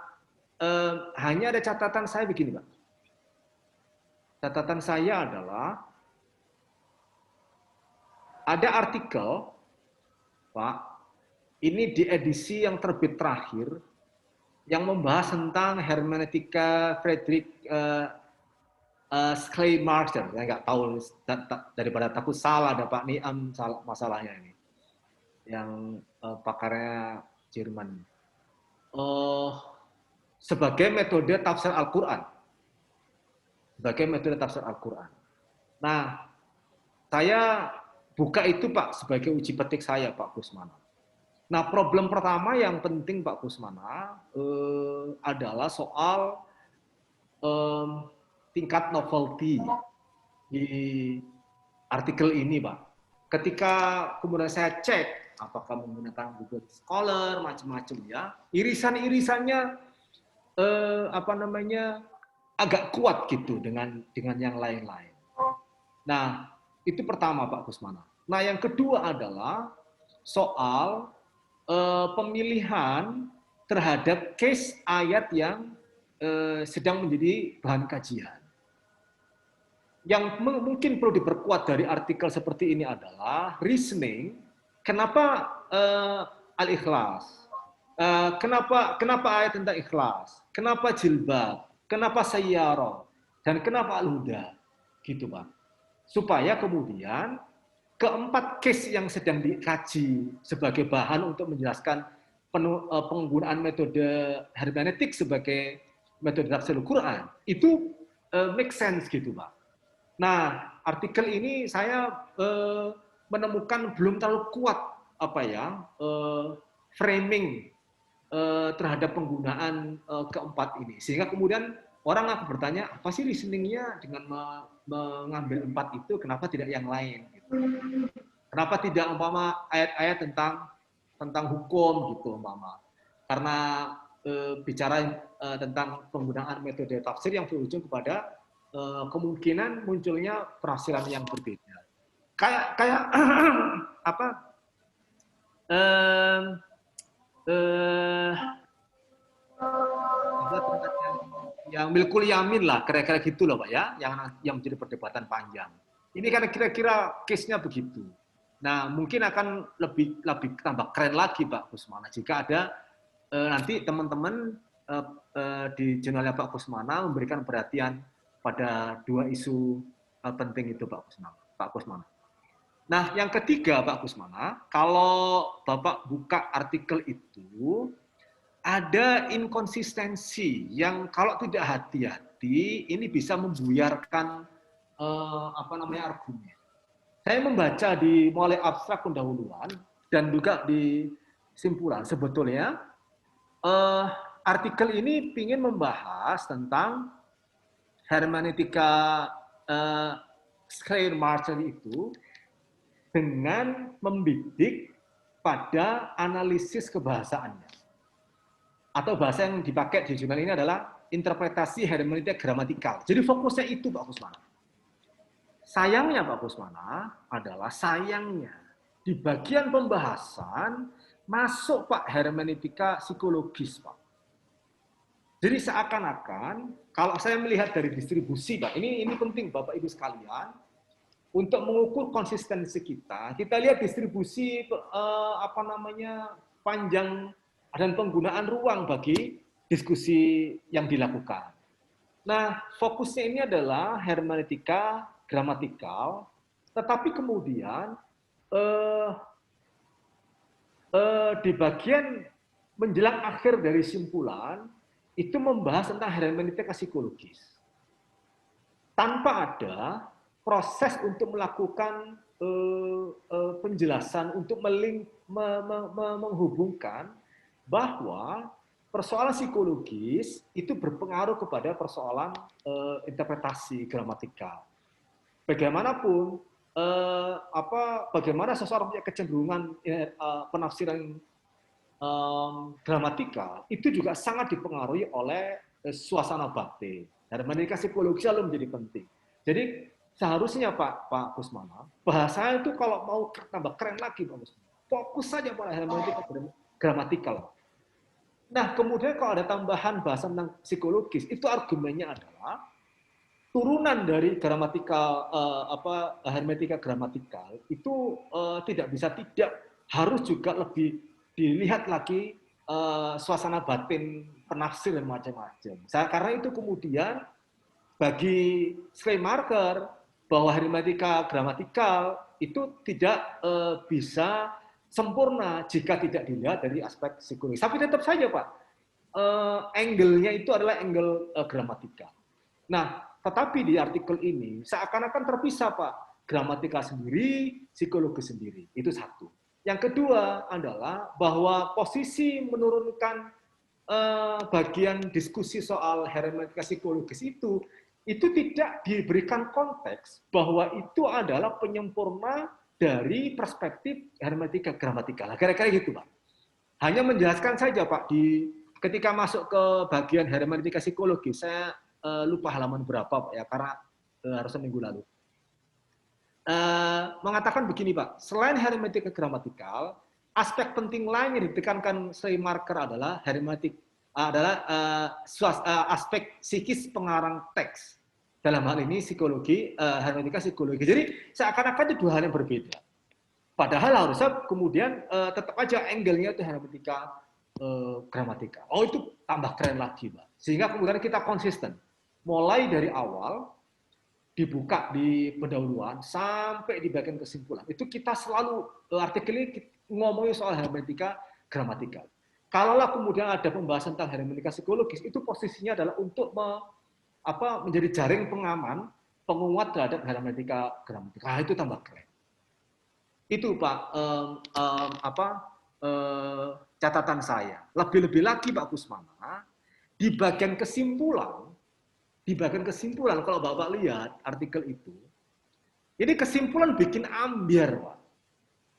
[SPEAKER 7] hanya ada catatan saya begini Pak. Catatan saya adalah ada artikel Pak, ini di edisi yang terbit terakhir yang membahas tentang hermeneutika Friedrich Schleiermacher. Saya nggak tahu daripada takut salah ada Pak Niam masalahnya ini. Yang pakarnya Jerman. Sebagai metode tafsir Al-Quran. Sebagai metode tafsir Al-Quran. Nah, saya buka itu Pak sebagai uji petik saya Pak Kusmana. Nah, problem pertama yang penting Pak Kusmana adalah soal tingkat novelty di artikel ini Pak. Ketika kemudian saya cek apakah menggunakan Google Scholar macam-macam ya, irisan-irisannya agak kuat gitu dengan yang lain-lain. Nah, itu pertama Pak Kusmana. Nah, yang kedua adalah soal pemilihan terhadap case ayat yang sedang menjadi bahan kajian. Yang mungkin perlu diperkuat dari artikel seperti ini adalah reasoning. Kenapa Al-Ikhlas? Kenapa ayat tentang ikhlas? Kenapa jilbab? Kenapa sayyarah? Dan kenapa al-huda? Gitu Pak. Supaya kemudian keempat case yang sedang dikaji sebagai bahan untuk menjelaskan penggunaan metode hermeneutik sebagai metode tafsir Al-Quran itu make sense gitu Pak. Nah, artikel ini saya menemukan belum terlalu kuat framing terhadap penggunaan keempat ini, sehingga kemudian orang akan bertanya apa sih reasoningnya dengan mengambil empat itu, kenapa tidak yang lain? Gitu. Kenapa tidak ayat-ayat tentang hukum gitu umpama? Karena bicara tentang penggunaan metode tafsir yang berujung kepada kemungkinan munculnya penafsiran yang berbeda. Kayak yang milkul yamin lah, kira-kira gitu loh Pak ya, yang menjadi perdebatan panjang. Ini kan kira-kira case-nya begitu. Nah, mungkin akan lebih tambah keren lagi Pak Kusmana jika ada nanti teman-teman di jurnalnya Pak Kusmana memberikan perhatian pada dua isu penting itu Pak Kusmana. Nah, yang ketiga Pak Kusmana, kalau Bapak buka artikel itu ada inkonsistensi yang kalau tidak hati-hati ini bisa membuyarkan argumen. Saya membaca di mulai abstrak pendahuluan dan juga di simpulan sebetulnya artikel ini ingin membahas tentang hermeneutika Schleiermacher itu dengan membidik pada analisis kebahasaannya. Atau bahasa yang dipakai di jurnal ini adalah interpretasi hermeneutika gramatikal. Jadi fokusnya itu Pak Kusmana. Sayangnya Pak Kusmana adalah di bagian pembahasan masuk Pak hermeneutika psikologis Pak. Jadi seakan-akan kalau saya melihat dari distribusi Pak, ini penting Bapak Ibu sekalian untuk mengukur konsistensi kita lihat distribusi panjang dan penggunaan ruang bagi diskusi yang dilakukan. Nah, fokusnya ini adalah hermeneutika gramatikal, tetapi kemudian di bagian menjelang akhir dari simpulan itu membahas tentang hermeneutika psikologis. Tanpa ada proses untuk melakukan penjelasan untuk menghubungkan bahwa persoalan psikologis itu berpengaruh kepada persoalan interpretasi gramatikal. Bagaimanapun bagaimana seseorang punya kecenderungan penafsiran gramatikal itu juga sangat dipengaruhi oleh suasana batin. Hermeneutika psikologis selalu menjadi penting. Jadi seharusnya Pak Kusmana, bahasa itu kalau mau tambah keren lagi Pak Kusmana, fokus saja pada hermeneutika gramatikal. Nah, kemudian kalau ada tambahan bahasa tentang psikologis, itu argumennya adalah turunan dari gramatikal hermeneutika gramatikal itu tidak harus juga lebih dilihat lagi suasana batin penafsir dan macam-macam. Karena itu kemudian bagi Schleiermacher bahwa hermeneutika gramatikal itu tidak bisa sempurna jika tidak dilihat dari aspek psikologis. Tapi tetap saja Pak, angle-nya itu adalah angle gramatikal. Nah, tetapi di artikel ini seakan-akan terpisah Pak, gramatikal sendiri, psikologi sendiri. Itu satu. Yang kedua adalah bahwa posisi menurunkan bagian diskusi soal hermeneutika psikologis itu tidak diberikan konteks bahwa itu adalah penyempurna dari perspektif hermeneutika gramatikal. Kira-kira gitu, Pak. Hanya menjelaskan saja, Pak, ketika masuk ke bagian hermeneutika psikologis, saya lupa halaman berapa, Pak, ya, karena harusnya minggu lalu. Mengatakan begini, Pak, selain hermeneutika gramatikal, aspek penting lain yang ditekankan Schleiermacher adalah aspek psikis pengarang teks. Dalam hal ini psikologi, hermeneutika psikologi. Jadi seakan-akan itu dua hal yang berbeda. Padahal harusnya kemudian tetap aja angle-nya itu hermeneutika gramatikal. Oh, itu tambah keren lagi, Pak. Sehingga kemudian kita konsisten. Mulai dari awal dibuka di pendahuluan sampai di bagian kesimpulan. Itu kita selalu artikel ini ngomongin soal hermeneutika gramatikal. Kalaulah kemudian ada pembahasan tentang hermeneutika psikologis, itu posisinya adalah untuk menjadi jaring pengaman, penguat terhadap hermeneutika gramatikal. Itu tambah keren. Itu Pak catatan saya. Lebih-lebih lagi Pak Kusmana, di bagian kesimpulan kalau Bapak lihat artikel itu, ini kesimpulan bikin ambiar, Pak.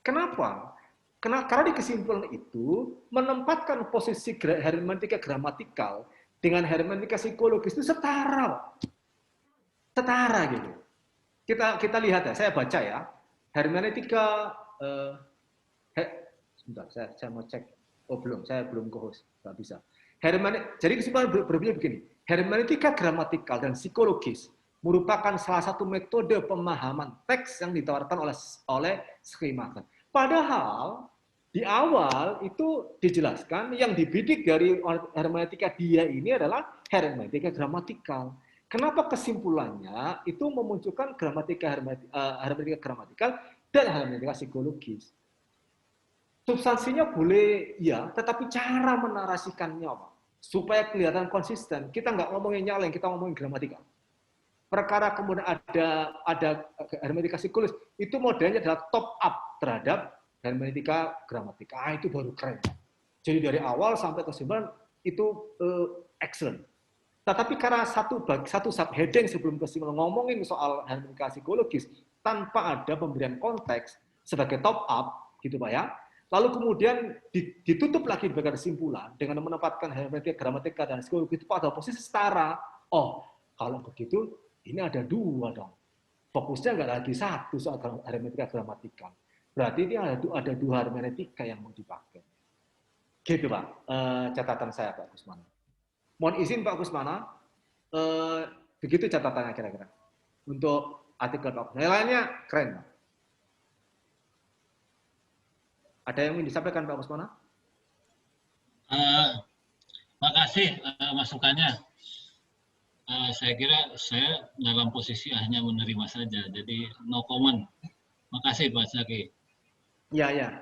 [SPEAKER 7] Kenapa? Karena di kesimpulan itu menempatkan posisi hermeneutika gramatikal dengan hermeneutika psikologis itu setara gitu. Kita lihat ya, saya baca ya. Hermeneutika sebentar, saya mau cek. Oh belum, saya belum ke-host, nggak bisa. Jadi kesimpulan berbeda begini. Hermeneutika gramatikal dan psikologis merupakan salah satu metode pemahaman teks yang ditawarkan oleh Schleiermacher. Padahal di awal itu dijelaskan yang dibidik dari hermeneutika dia ini adalah hermeneutika gramatikal. Kenapa kesimpulannya itu memunculkan hermeneutika gramatikal dan hermeneutika psikologis? Substansinya boleh ya, tetapi cara menarasikannya, Pak, supaya kelihatan konsisten. Kita nggak ngomongin nyaleng, kita ngomongin gramatikal. Perkara kemudian ada hermeneutika psikologis, itu modelnya adalah top up terhadap hermeneutika gramatikal. Itu baru keren. Jadi dari awal sampai kesimpulan itu excellent. Tetapi karena satu subheading sebelum kesimpulan ngomongin soal hermeneutika psikologis tanpa ada pemberian konteks sebagai top up, gitu Pak ya. Lalu kemudian ditutup lagi di bagian kesimpulan dengan menempatkan hermeneutika gramatikal dan psikologi itu pada posisi setara. Oh, kalau begitu ini ada dua dong. Fokusnya nggak lagi satu soal hermeneutika gramatikal. Berarti ini ada dua hermeneutika yang mau dipakai. Gitu Pak, catatan saya Pak Kusmana. Mohon izin Pak Kusmana, begitu catatannya kira-kira. Untuk artikel Pak Kusmana. Lainnya keren Pak. Ada yang ingin disampaikan Pak Kusmana?
[SPEAKER 8] Makasih masukannya. Saya kira saya dalam posisi hanya menerima saja, jadi no comment. Makasih Pak Zaki.
[SPEAKER 7] Ya.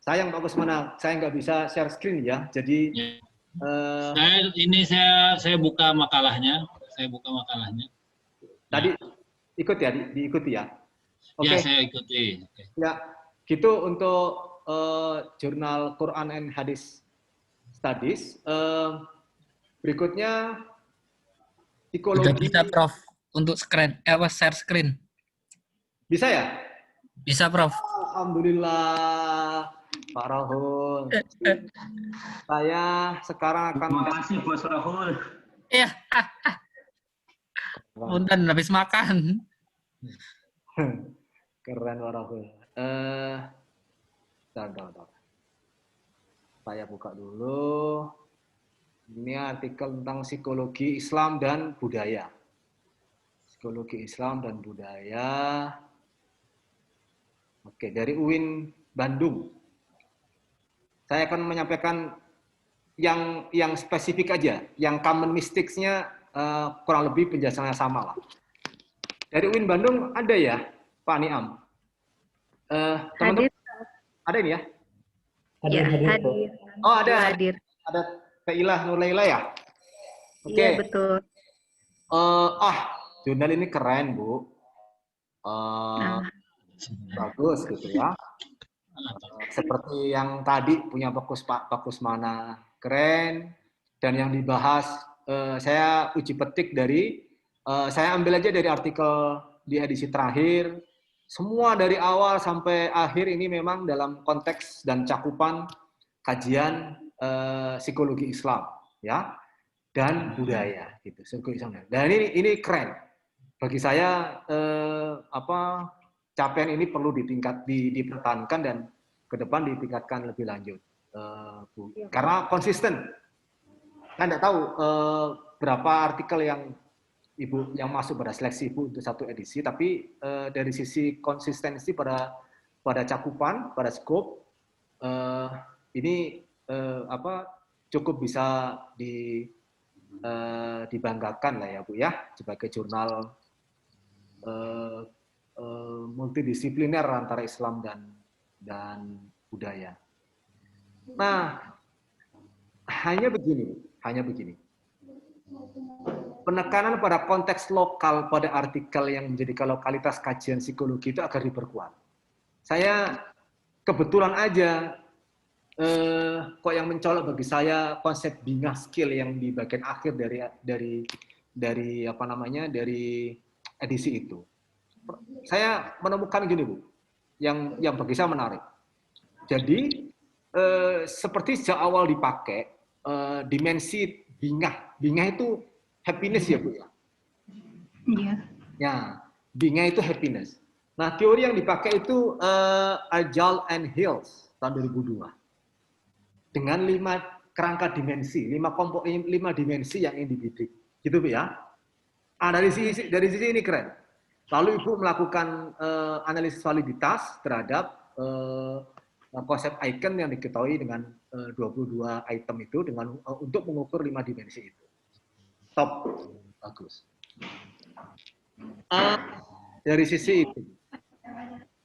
[SPEAKER 7] Sayang Pak Kusmana, saya nggak bisa share screen ya. Jadi
[SPEAKER 8] saya buka makalahnya.
[SPEAKER 7] Tadi ikut ya, diikuti ya. Oke.
[SPEAKER 8] Ya, saya ikuti.
[SPEAKER 7] Ya, gitu untuk jurnal Quran and Hadis Studies. Berikutnya psikologi.
[SPEAKER 2] Udah bisa Prof untuk share screen.
[SPEAKER 7] Bisa ya?
[SPEAKER 2] Bisa Prof.
[SPEAKER 7] Alhamdulillah Pak Rahul. Saya sekarang akan.
[SPEAKER 1] Terima kasih Bos Rahul.
[SPEAKER 2] Iya. Punten habis makan.
[SPEAKER 7] Keren Pak Rahul. Bentar. Saya buka dulu. Ini artikel tentang psikologi Islam dan budaya. Psikologi Islam dan budaya. Oke, dari UIN Bandung. Saya akan menyampaikan yang spesifik aja, yang common mistakes-nya kurang lebih penjelasannya sama lah. Dari UIN Bandung ada ya, Pak Niam? Teman-teman, ada ini ya?
[SPEAKER 6] Hadir.
[SPEAKER 7] Oh ada,
[SPEAKER 5] Hadir.
[SPEAKER 7] ada Kailah Nurlaila ya? Oke.
[SPEAKER 5] Iya betul.
[SPEAKER 7] Jurnal ini keren Bu. Bagus gitu ya. Seperti yang tadi punya Pak Kusmana, keren. Dan yang dibahas saya uji petik dari saya ambil aja dari artikel di edisi terakhir. Semua dari awal sampai akhir ini memang dalam konteks dan cakupan kajian psikologi Islam ya dan budaya gitu, psikologi Islam. Dan ini keren. Bagi saya capaian ini perlu dipertahankan dan ke depan ditingkatkan lebih lanjut, Bu. Karena konsisten. Saya tidak tahu berapa artikel yang Ibu yang masuk pada seleksi Ibu untuk satu edisi, tapi dari sisi konsistensi pada cakupan, pada scope, ini cukup bisa dibanggakan lah ya Bu ya, sebagai jurnal multidisipliner antara Islam dan budaya. Nah, hanya begini. Penekanan pada konteks lokal pada artikel yang menjadi lokalitas kajian psikologi itu agar diperkuat. Saya kebetulan aja kok yang mencolok bagi saya konsep bingah skill yang di bagian akhir dari edisi itu. Saya menemukan gini Bu, yang bagi saya menarik. Jadi seperti sejak awal dipakai dimensi bingah itu happiness ya Bu ya.
[SPEAKER 5] Iya.
[SPEAKER 7] Ya, bingah itu happiness. Nah, teori yang dipakai itu Agile and Hills tahun 2002. Dengan 5 kerangka dimensi, 5 dimensi yang individu. Gitu Bu ya. Dari sisi ini keren. Lalu Ibu melakukan analisis validitas terhadap konsep icon yang diketahui dengan 22 item itu untuk mengukur 5 dimensi itu. Top, bagus. Dari sisi itu,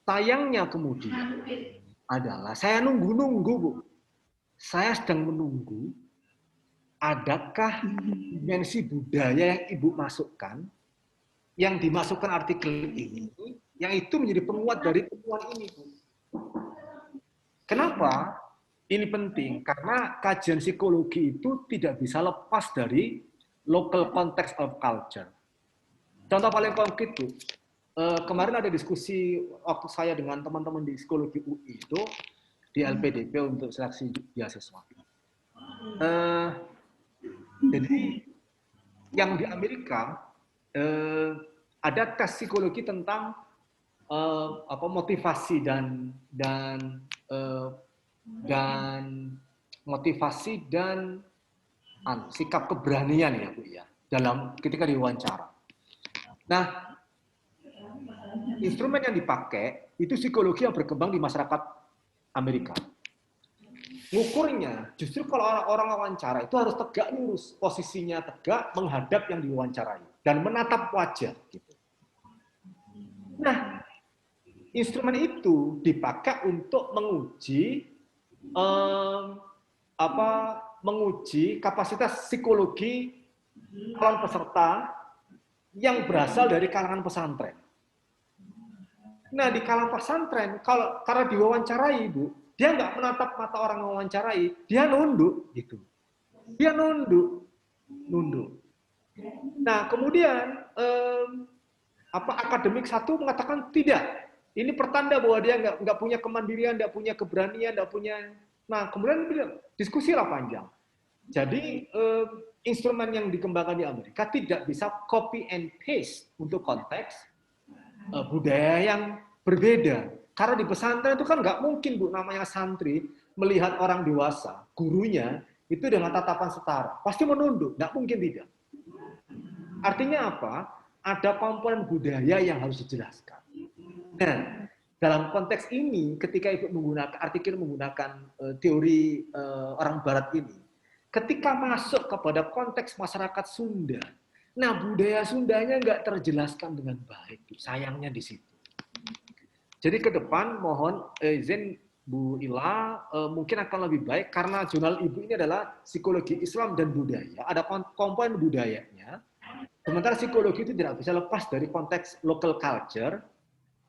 [SPEAKER 7] sayangnya kemudian adalah saya nunggu Bu. Saya sedang menunggu adakah dimensi budaya yang Ibu masukkan, yang dimasukkan artikel ini, yang itu menjadi penguat dari temuan ini Bu. Kenapa? Ini penting karena kajian psikologi itu tidak bisa lepas dari local context of culture. Contoh paling konkret itu, kemarin ada diskusi waktu saya dengan teman-teman di psikologi UI itu di LPDP untuk seleksi beasiswa. Jadi yang di Amerika ada tes psikologi tentang motivasi dan motivasi dan sikap keberanian ya Bu ya dalam ketika diwawancara. Nah, instrumen yang dipakai itu psikologi yang berkembang di masyarakat Amerika. Ngukurnya justru kalau orang wawancara itu harus tegak lurus, posisinya tegak menghadap yang diwawancarai dan menatap wajah gitu. Nah, instrumen itu dipakai untuk menguji menguji kapasitas psikologi calon peserta yang berasal dari kalangan pesantren. Nah, di kalangan pesantren, karena diwawancarai, Bu, dia nggak menatap mata orang yang mewawancarai, dia nunduk, gitu. Dia nunduk. Nah, kemudian akademik satu mengatakan tidak. Ini pertanda bahwa dia nggak punya kemandirian, nggak punya keberanian, nggak punya. Nah, kemudian diskusilah panjang. Jadi instrumen yang dikembangkan di Amerika tidak bisa copy and paste untuk konteks budaya yang berbeda. Karena di pesantren itu kan nggak mungkin, Bu, namanya santri melihat orang dewasa, gurunya itu dengan tatapan setara. Pasti menunduk, nggak mungkin tidak. Artinya apa? Ada komponen budaya yang harus dijelaskan. Nah, dalam konteks ini, ketika Ibu menggunakan artikel menggunakan teori orang Barat ini, ketika masuk kepada konteks masyarakat Sunda, nah budaya Sundanya nggak terjelaskan dengan baik. Sayangnya di situ. Jadi ke depan mohon izin Bu Ila, mungkin akan lebih baik karena jurnal Ibu ini adalah psikologi Islam dan budaya. Ada komponen budayanya. Sementara psikologi itu tidak bisa lepas dari konteks local culture.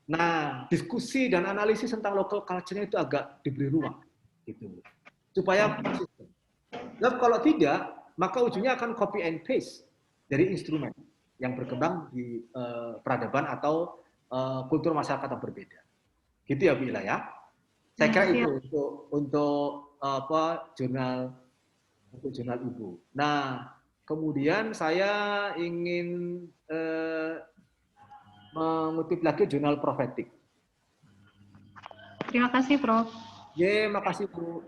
[SPEAKER 7] Nah, diskusi dan analisis tentang local culture-nya itu agak diberi ruang, gitu, supaya konsisten. Nah, kalau tidak, maka ujungnya akan copy and paste dari instrumen yang berkembang di peradaban atau kultur masyarakat yang berbeda. Gitu ya, Bu Ila ya. Saya kira itu untuk jurnal Ibu. Nah, kemudian saya ingin mengutip lagi jurnal Prophetic.
[SPEAKER 5] Terima kasih, Prof.
[SPEAKER 7] Makasih Bu.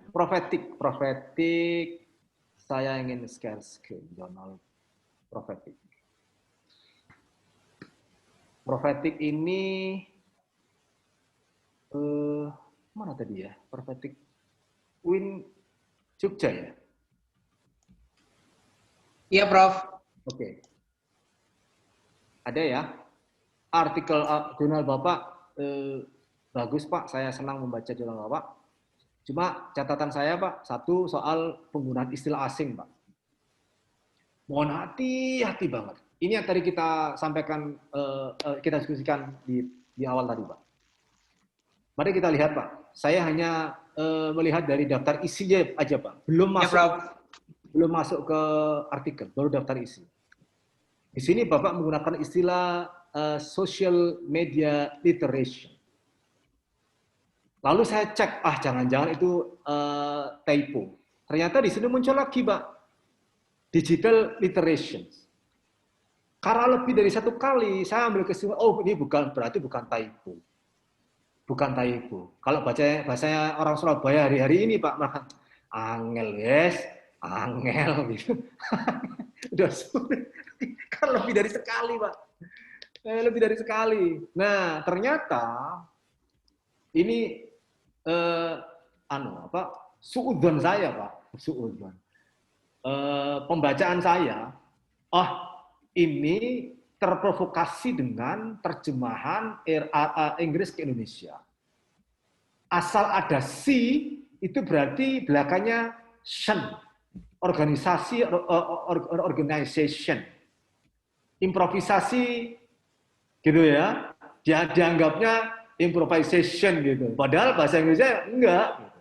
[SPEAKER 7] Prophetic. Saya ingin share screen jurnal Prophetic. Prophetic ini mana tadi ya? Prophetic Win Jogja ya?
[SPEAKER 9] Iya, Prof.
[SPEAKER 7] Oke. Ada ya? Artikel jurnal Bapak bagus, Pak. Saya senang membaca jurnal Bapak. Cuma catatan saya, Pak, satu soal penggunaan istilah asing, Pak. Mohon hati-hati banget. Ini yang tadi kita sampaikan, kita diskusikan di awal tadi, Pak. Mari kita lihat, Pak. Saya hanya melihat dari daftar isinya aja, Pak. Belum masuk ke artikel, baru daftar isi. Di sini Bapak menggunakan istilah social media literacy. Lalu saya cek, jangan-jangan itu typo. Ternyata di sini muncul lagi, Pak, digital literacy. Karena lebih dari satu kali saya ambil kesimpulan, ini berarti bukan typo. Bukan typo. Kalau bahasanya orang Surabaya hari-hari ini, Pak, angel, yes, angel gitu. Udah sulit. Kan lebih dari sekali, Pak. Lebih dari sekali. Nah, ternyata ini suudzon saya, Pak. Suudzon. Pembacaan saya, ini terprovokasi dengan terjemahan Inggris ke Indonesia. Asal ada si, itu berarti belakangnya shen. Organisasi, organization. Improvisasi, gitu ya. Dia dianggapnya improvisation gitu. Padahal bahasa Inggrisnya enggak. Gitu.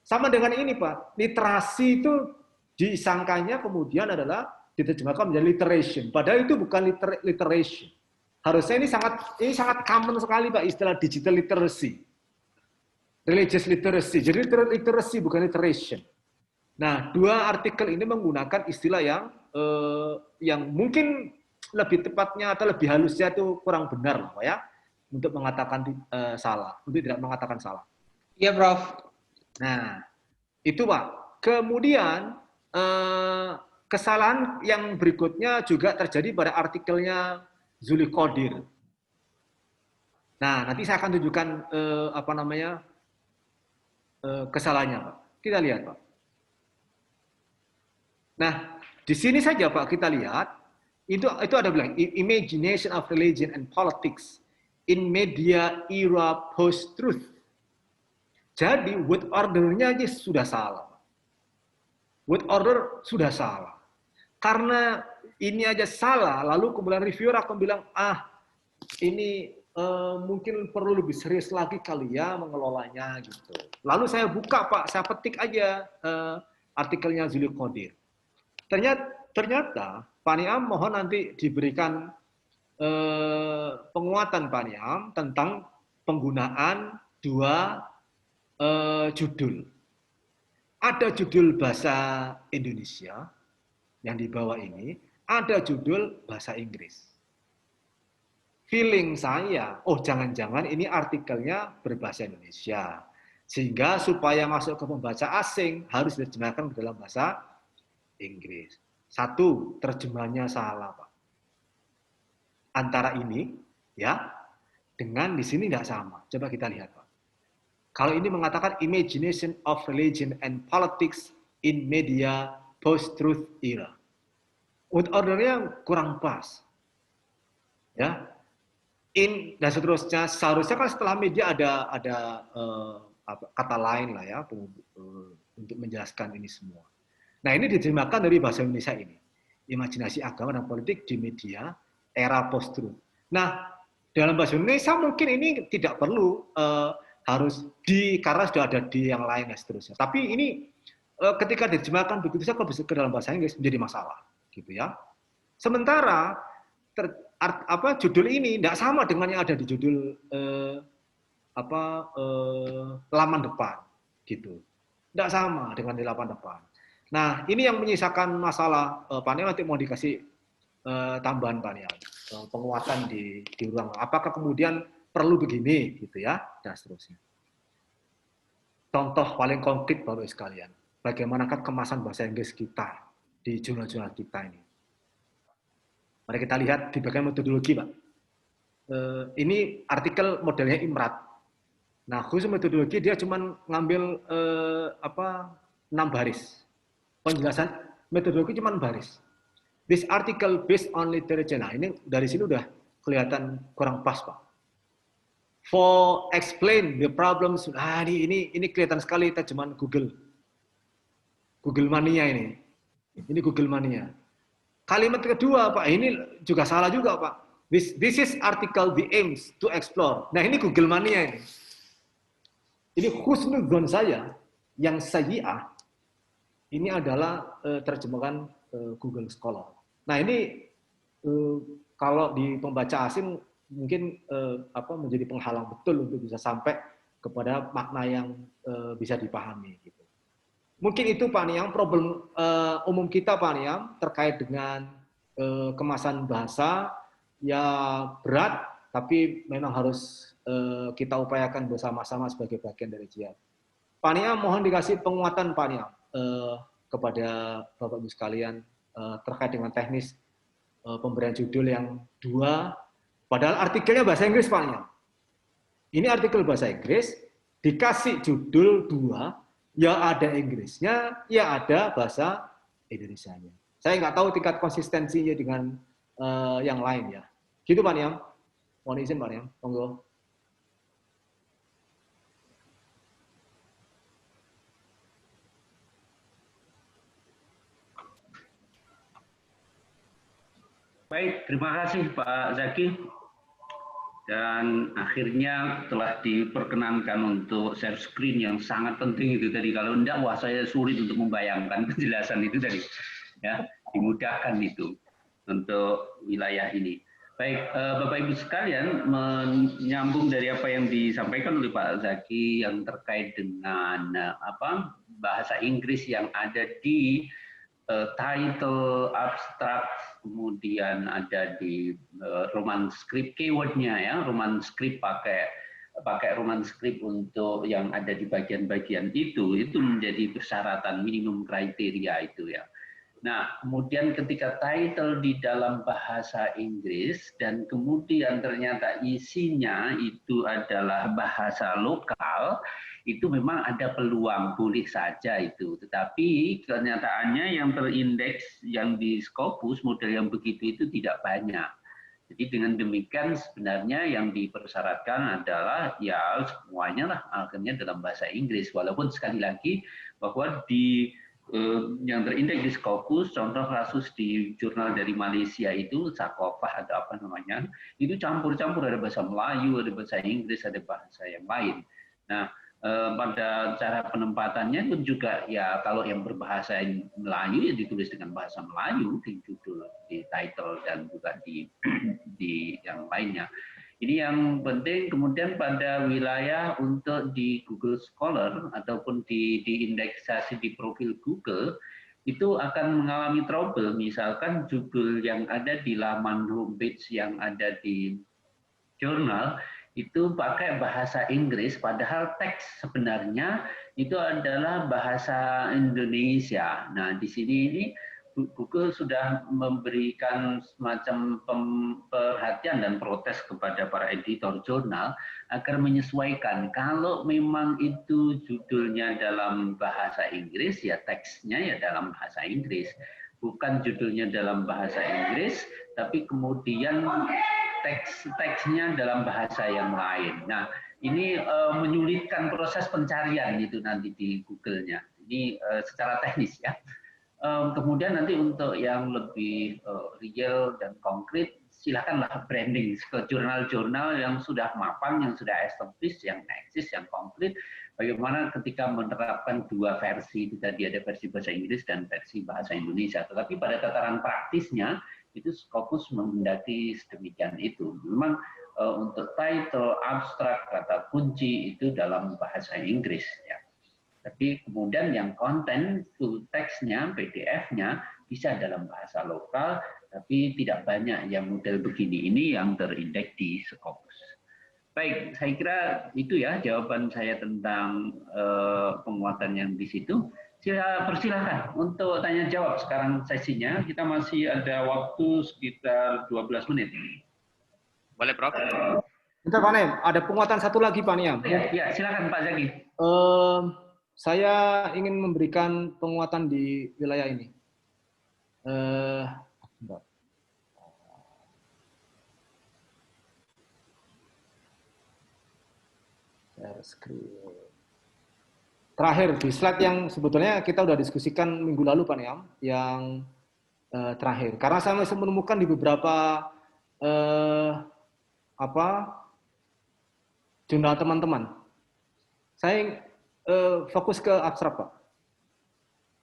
[SPEAKER 7] Sama dengan ini, Pak. Literasi itu disangkanya kemudian adalah diterjemahkan menjadi literation. Padahal itu bukan literation. Harusnya ini sangat common sekali, Pak, istilah digital literacy. Religious literacy. Jadi literacy bukan literation. Nah, dua artikel ini menggunakan istilah yang mungkin lebih tepatnya atau lebih halusnya itu kurang benar lah, Pak, ya, untuk mengatakan salah, untuk tidak mengatakan salah.
[SPEAKER 9] Iya, Prof.
[SPEAKER 7] Nah, itu, Pak. Kemudian kesalahan yang berikutnya juga terjadi pada artikelnya Zuli Qadir. Nah, nanti saya akan tunjukkan kesalahannya, Pak. Kita lihat, Pak. Nah, di sini saja, Pak, kita lihat itu ada bilang imagination of religion and politics in media era post-truth. Jadi word ordernya aja sudah salah. Word order sudah salah. Karena ini aja salah, lalu kemudian reviewer akan bilang, ini mungkin perlu lebih serius lagi kali ya mengelolanya gitu. Lalu saya buka Pak, saya petik aja artikelnya Zulil Qadir. Ternyata Pak Niam mohon nanti diberikan penguatan Pak Niam tentang penggunaan dua judul. Ada judul bahasa Indonesia yang di bawah ini, ada judul bahasa Inggris. Feeling saya, jangan-jangan ini artikelnya berbahasa Indonesia. Sehingga supaya masuk ke pembaca asing harus diterjemahkan ke dalam bahasa Inggris. Satu, terjemahannya salah, Pak. Antara ini, ya, dengan di sini nggak sama. Coba kita lihat, Pak. Kalau ini mengatakan imagination of religion and politics in media post-truth era. Word ordernya kurang pas. Ya, dan seterusnya. Seharusnya kan setelah media ada kata lain lah ya untuk menjelaskan ini semua. Nah, ini diterjemahkan dari bahasa Indonesia ini. Imajinasi agama dan politik di media era post-truth. Nah, dalam bahasa Indonesia mungkin ini tidak perlu harus karena sudah ada di yang lain dan seterusnya. Tapi ini ketika diterjemahkan begitu saja ke dalam bahasa Inggris menjadi masalah, gitu ya. Sementara judul ini tidak sama dengan yang ada di judul laman depan, gitu. Tidak sama dengan di laman depan. Nah, ini yang menyisakan masalah. Pak Niam nanti mau dikasih tambahan Pak Niam, penguatan di ruang. Apakah kemudian perlu begini, gitu ya, dan seterusnya. Contoh paling konkret Bapak sekalian, bagaimanakah kemasan bahasa Inggris kita di jurnal-jurnal kita ini. Mari kita lihat di bagian metodologi, Pak. Ini artikel modelnya Imrat. Nah, khusus metodologi dia cuma ngambil 6 baris. Penjelasan metodologi cuma baris. This article based on literature. Nah, ini dari sini udah kelihatan kurang pas, Pak. For explain the problems. Ini kelihatan sekali terjemahan Google. Google mania ini. Ini Google mania. Kalimat kedua, Pak, ini juga salah juga, Pak. This is article the aims to explore. Nah, ini Google mania ini. Ini husnudzon saya yang sayyi'ah ini adalah terjemahan Google Scholar. Nah, ini kalau di pembaca asing mungkin menjadi penghalang betul untuk bisa sampai kepada makna yang bisa dipahami gitu. Mungkin itu Pak Niam problem umum kita Pak Niam terkait dengan kemasan bahasa ya berat tapi memang harus kita upayakan bersama-sama sebagai bagian dari jihad. Pak Niam mohon dikasih penguatan Pak Niam kepada Bapak Ibu sekalian terkait dengan teknis pemberian judul yang 2. Padahal artikelnya bahasa Inggris, Pak Niam. Ini artikel bahasa Inggris, dikasih judul 2, ya ada Inggrisnya, ya ada bahasa Indonesianya. Saya nggak tahu tingkat konsistensinya dengan yang lain ya. Gitu Pak Niam. Mohon izin Pak Niam, monggo.
[SPEAKER 1] Baik, terima kasih Pak Zaki. Dan akhirnya telah diperkenankan untuk share screen yang sangat penting itu tadi. Kalau enggak, wah saya sulit untuk membayangkan penjelasan itu tadi. Ya, dimudahkan itu untuk wilayah ini. Baik, Bapak Ibu sekalian, menyambung dari apa yang disampaikan oleh Pak Zaki yang terkait dengan bahasa Inggris yang ada di title, abstract, kemudian ada di roman script keywordnya ya, roman script pakai roman script untuk yang ada di bagian-bagian itu menjadi persyaratan minimum kriteria itu ya. Nah, kemudian ketika title di dalam bahasa Inggris dan kemudian ternyata isinya itu adalah bahasa lokal, itu memang ada peluang, boleh saja itu. Tetapi kenyataannya yang terindeks, yang di Scopus, model yang begitu itu tidak banyak. Jadi dengan demikian sebenarnya yang dipersyaratkan adalah ya semuanya lah akhirnya dalam bahasa Inggris. Walaupun sekali lagi bahwa di yang terindeks di Scopus, contoh kasus di jurnal dari Malaysia itu Sakofah atau apa namanya, itu campur-campur, ada bahasa Melayu, ada bahasa Inggris, ada bahasa yang lain. Nah, pada cara penempatannya pun juga ya kalau yang berbahasa Melayu ya ditulis dengan bahasa Melayu di judul, di title dan juga di yang lainnya. Ini yang penting. Kemudian pada wilayah untuk di Google Scholar ataupun di indeksasi di profil Google itu akan mengalami trouble. Misalkan judul yang ada di laman homepage yang ada di jurnal itu pakai bahasa Inggris, padahal teks sebenarnya itu adalah bahasa Indonesia. Nah, di sini ini Google sudah memberikan semacam perhatian dan protes kepada para editor jurnal agar menyesuaikan. Kalau memang itu judulnya dalam bahasa Inggris, ya teksnya ya dalam bahasa Inggris. Bukan judulnya dalam bahasa Inggris, tapi kemudian teksnya dalam bahasa yang lain. Nah, ini menyulitkan proses pencarian itu nanti di Google-nya. Ini secara teknis ya. Kemudian nanti untuk yang lebih real dan konkret, silakanlah branding ke jurnal-jurnal yang sudah mapan, yang sudah established, yang eksis, yang konkret. Bagaimana ketika menerapkan dua versi, itu tadi ada versi bahasa Inggris dan versi bahasa Indonesia. Tetapi pada tataran praktisnya, itu Scopus menghendaki sedemikian itu. Memang untuk title, abstrak, kata kunci itu dalam bahasa Inggris. Ya. Tapi kemudian yang konten, full teksnya, PDF-nya bisa dalam bahasa lokal, tapi tidak banyak yang model begini ini yang terindeks di Scopus. Baik, saya kira itu ya jawaban saya tentang penguatan yang di situ. Persilahkan untuk tanya jawab sekarang sesinya. Kita masih ada waktu sekitar 12 menit.
[SPEAKER 4] Boleh, Prof?
[SPEAKER 7] Bentar, Pak Nem. Ada penguatan satu lagi, Pak Niam.
[SPEAKER 1] Ya, silakan Pak Zaki.
[SPEAKER 7] Saya ingin memberikan penguatan di wilayah ini. Share screen. Terakhir di slide yang sebetulnya kita sudah diskusikan minggu lalu, Pak Niam, yang terakhir. Karena saya masih menemukan di beberapa jurnal teman-teman. Saya fokus ke abstrak, Pak.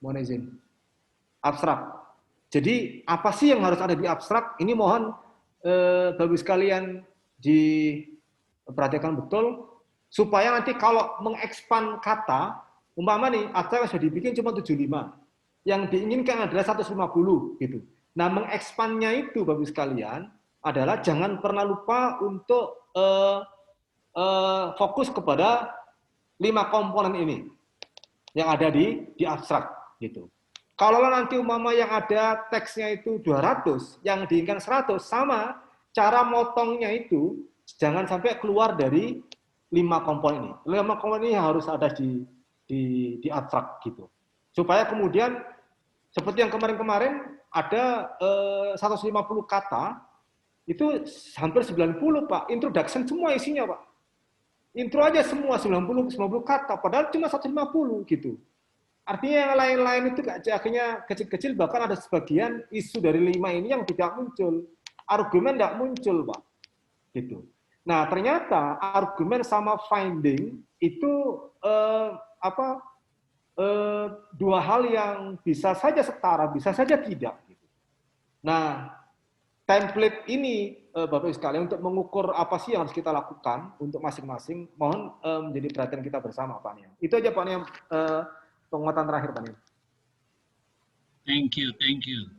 [SPEAKER 7] Mohon izin. Abstrak. Jadi apa sih yang harus ada di abstrak? Ini mohon Bapak sekalian diperhatikan betul supaya nanti kalau mengekspan kata, umpama nih abstrak sudah dibikin cuma 75. Yang diinginkan adalah 150 gitu. Nah, mengekspannya itu Bapak sekalian adalah jangan pernah lupa untuk fokus kepada 5 komponen ini yang ada di abstrak gitu. Kalau nanti umpama yang ada teksnya itu 200, yang diinginkan 100, sama cara motongnya itu jangan sampai keluar dari 5 komponen ini. 5 komponen ini harus ada di abstrak gitu. Supaya kemudian seperti yang kemarin-kemarin ada 150 kata, itu hampir 90, Pak. Introduction semua isinya, Pak. Intro aja semua 90 kata, padahal cuma 150 gitu. Artinya yang lain-lain itu akhirnya kecil-kecil, bahkan ada sebagian isu dari 5 ini yang tidak muncul. Argumen tidak muncul, Pak. Gitu. Nah, ternyata argumen sama finding itu dua hal yang bisa saja setara, bisa saja tidak. Gitu. Nah, template ini Bapak Ibu sekalian untuk mengukur apa sih yang harus kita lakukan untuk masing-masing, mohon menjadi perhatian kita bersama, Pak Niam. Itu aja, Pak Niam, penguatan terakhir, Pak Niam.
[SPEAKER 8] Thank you, thank you.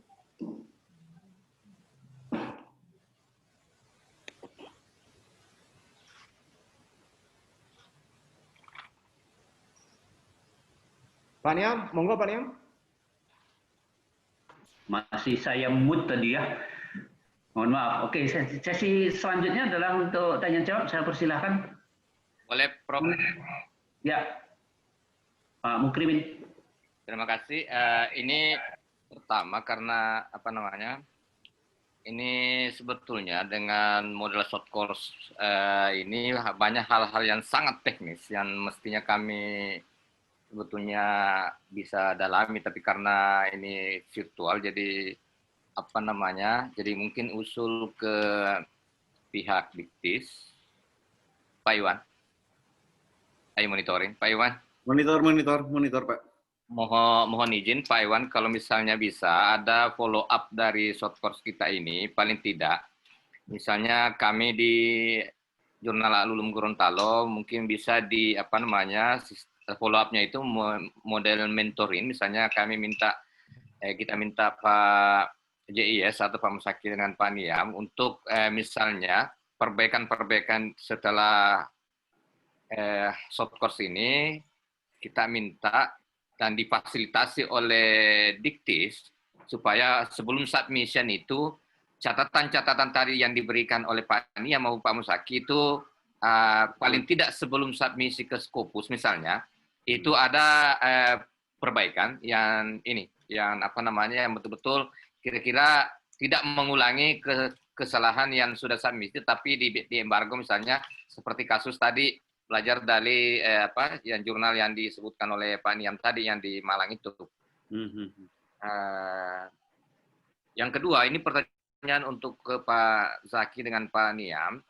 [SPEAKER 7] Pak Niam, monggo Pak Niam.
[SPEAKER 1] Masih saya mute tadi ya. Mohon maaf. Oke, sesi selanjutnya adalah untuk tanya jawab. Saya persilahkan.
[SPEAKER 4] Boleh, Prof.
[SPEAKER 1] Ya, Pak Mukrimin.
[SPEAKER 4] Terima kasih. Ini pertama karena ini sebetulnya dengan model short course ini banyak hal-hal yang sangat teknis yang mestinya kami sebetulnya bisa dalami, tapi karena ini virtual jadi apa namanya, jadi mungkin usul ke pihak Diktis. Pak Iwan, ayo monitoring, Pak Iwan.
[SPEAKER 3] Monitor, Pak.
[SPEAKER 4] Mohon izin Pak Iwan, kalau misalnya bisa ada follow up dari short course kita ini, paling tidak, misalnya kami di Jurnal Alulum Gorontalo mungkin bisa di apa namanya follow up-nya itu model mentoring, misalnya kami minta kita minta Pak JIS atau Pak Musaki dengan Pak Niam untuk misalnya perbaikan-perbaikan setelah short course ini kita minta dan difasilitasi oleh Diktis supaya sebelum submission itu catatan-catatan tadi yang diberikan oleh Pak Nia maupun Pak Musaki itu paling tidak sebelum submisi ke Scopus misalnya itu ada perbaikan yang ini, yang apa namanya, yang betul-betul kira-kira tidak mengulangi kesalahan yang sudah submisi tapi di embargo misalnya seperti kasus tadi belajar dari yang jurnal yang disebutkan oleh Pak Niam tadi yang di Malang itu. Yang kedua, ini pertanyaan untuk ke Pak Zaki dengan Pak Niam.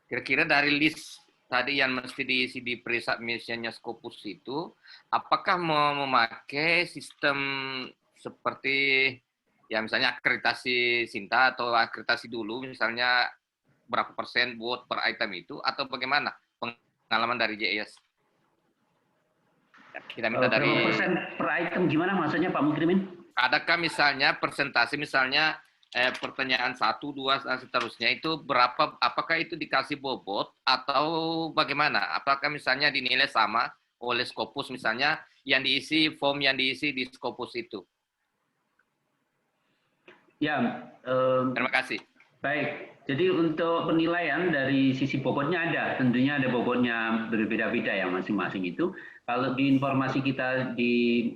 [SPEAKER 4] Kira-kira dari list tadi yang mesti diisi di pre-submission-nya Scopus itu, apakah mau memakai sistem seperti ya misalnya akreditasi Sinta atau akreditasi dulu, misalnya berapa persen vote per item itu, atau bagaimana pengalaman dari JIS? Kita minta dari
[SPEAKER 1] berapa persen per item gimana maksudnya Pak Mukrimin?
[SPEAKER 4] Adakah misalnya persentase misalnya pertanyaan 1, 2 dan seterusnya itu berapa, apakah itu dikasih bobot atau bagaimana? Apakah misalnya dinilai sama oleh Scopus misalnya yang diisi form yang diisi di Scopus itu?
[SPEAKER 1] Ya,
[SPEAKER 4] terima kasih.
[SPEAKER 1] Baik, jadi untuk penilaian dari sisi bobotnya ada, tentunya ada bobotnya berbeda-beda ya masing-masing itu. Kalau di informasi kita di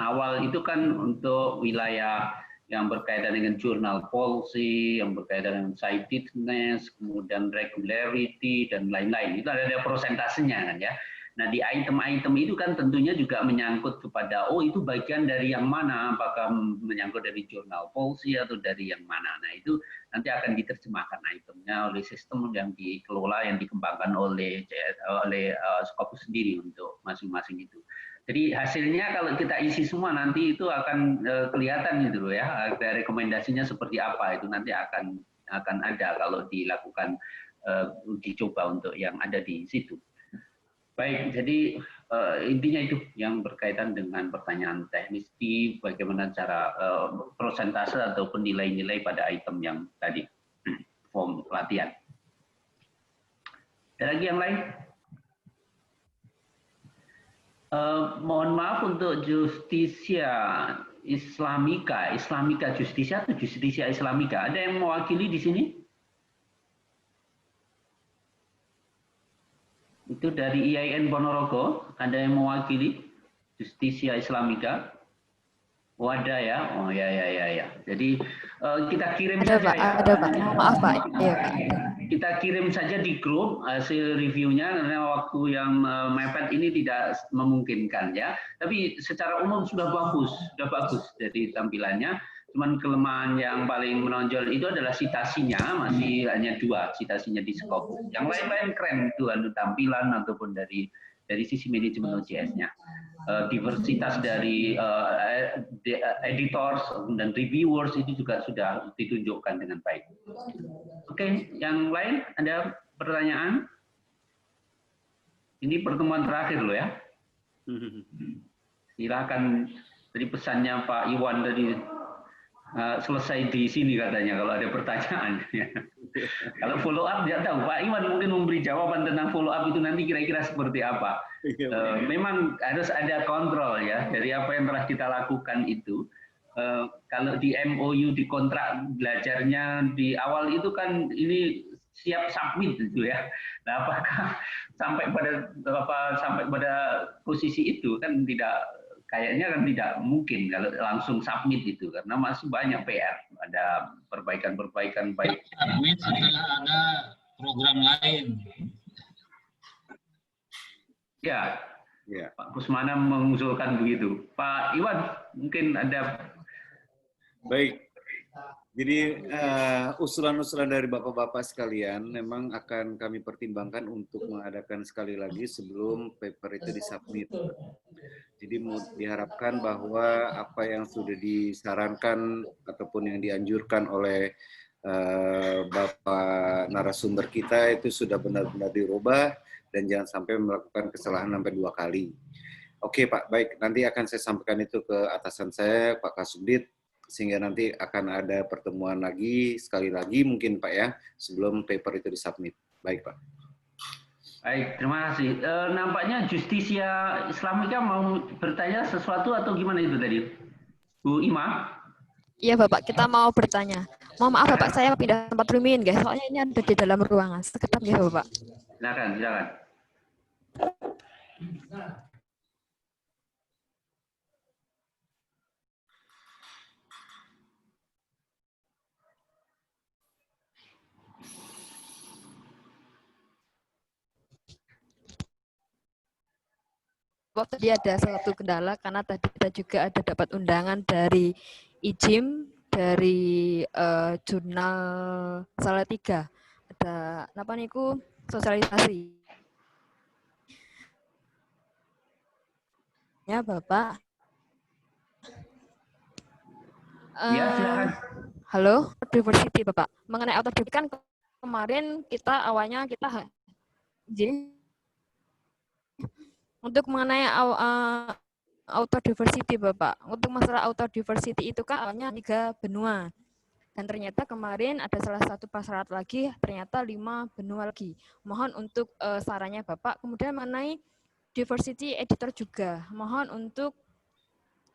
[SPEAKER 1] awal itu kan untuk wilayah yang berkaitan dengan journal policy, yang berkaitan dengan citedness, kemudian regularity, dan lain-lain. Itu ada prosentasenya kan ya. Nah di item-item itu kan tentunya juga menyangkut kepada, oh itu bagian dari yang mana, apakah menyangkut dari journal policy atau dari yang mana. Nah itu nanti akan diterjemahkan itemnya oleh sistem yang dikelola, yang dikembangkan oleh Scopus sendiri untuk masing-masing itu. Jadi hasilnya kalau kita isi semua nanti itu akan kelihatan gitu ya, rekomendasinya seperti apa itu nanti akan ada kalau dilakukan uji coba untuk yang ada di situ. Baik, jadi intinya itu yang berkaitan dengan pertanyaan teknis di bagaimana cara persentase atau nilai-nilai pada item yang tadi form pelatihan. Ada lagi yang lain? Mohon maaf untuk Justisia Islamika Justisia atau Justisia Islamika. Ada yang mewakili di sini? Itu dari IAIN Ponorogo, ada yang mewakili Justisia Islamika. Oh ada ya, oh ya. Jadi kita kirim
[SPEAKER 10] ada
[SPEAKER 1] saja
[SPEAKER 10] Pak,
[SPEAKER 1] ya.
[SPEAKER 10] ada Pak. Maaf Pak. Iya Pak.
[SPEAKER 1] Kita kirim saja di grup hasil reviewnya karena waktu yang mepet ini tidak memungkinkan ya. Tapi secara umum sudah bagus dari tampilannya. Cuman kelemahan yang paling menonjol itu adalah citasinya, masih hanya 2 citasinya di Scopus. Yang lain-lain keren itu tampilan ataupun dari sisi manajemen OJS-nya. Diversitas dari editors dan reviewers itu juga sudah ditunjukkan dengan baik. Oke, yang lain ada pertanyaan? Ini pertemuan terakhir loh ya. Silakan, tadi pesannya Pak Iwan tadi selesai di sini katanya kalau ada pertanyaan. Kalau follow up tidak tahu, Pak Iwan mungkin memberi jawaban tentang follow up itu nanti kira-kira seperti apa. Memang harus ada kontrol ya dari apa yang telah kita lakukan itu. Kalau di MOU di kontrak belajarnya di awal itu kan ini siap submit gitu ya. Nah, apakah sampai pada posisi itu kan tidak kayaknya kan tidak mungkin kalau langsung submit itu karena masih banyak PR, ada perbaikan-perbaikan baik.
[SPEAKER 8] Submit setelah ada program lain.
[SPEAKER 1] Ya,
[SPEAKER 3] Ya.
[SPEAKER 1] Pak Kusmana mengusulkan begitu. Pak Iwan mungkin ada.
[SPEAKER 3] Baik. Jadi usulan-usulan dari bapak-bapak sekalian memang akan kami pertimbangkan untuk mengadakan sekali lagi sebelum paper itu disubmit. Jadi diharapkan bahwa apa yang sudah disarankan ataupun yang dianjurkan oleh bapak narasumber kita itu sudah benar-benar dirubah dan jangan sampai melakukan kesalahan sampai 2 kali. Oke Pak, baik. Nanti akan saya sampaikan itu ke atasan saya, Pak Kasubdit, sehingga nanti akan ada pertemuan lagi, sekali lagi mungkin Pak ya, sebelum paper itu disubmit. Baik Pak.
[SPEAKER 1] Baik, terima kasih. Nampaknya Justisia Islamika mau bertanya sesuatu atau gimana itu tadi? Bu Ima?
[SPEAKER 10] Iya Bapak, kita mau bertanya. Mohon maaf Bapak, saya pindah tempat rumiin guys, soalnya ini ada di dalam ruangan. Sekedap ya Bapak.
[SPEAKER 1] Silakan, silakan.
[SPEAKER 10] Tadi ada suatu kendala karena tadi kita juga ada dapat undangan dari IJIM, dari jurnal Salatiga. Ada apa niku sosialisasi. Ya Bapak.
[SPEAKER 1] Ya, silakan.
[SPEAKER 10] Halo, diversity Bapak. Mengenai autodiversity kan kemarin kita awalnya kita izin untuk mengenai autodiversity Bapak. Untuk masalah autodiversity itu kan awalnya 3 benua. Dan ternyata kemarin ada salah satu prasyarat lagi, ternyata 5 benua lagi. Mohon untuk sarannya Bapak. Kemudian mengenai diversity editor juga. Mohon untuk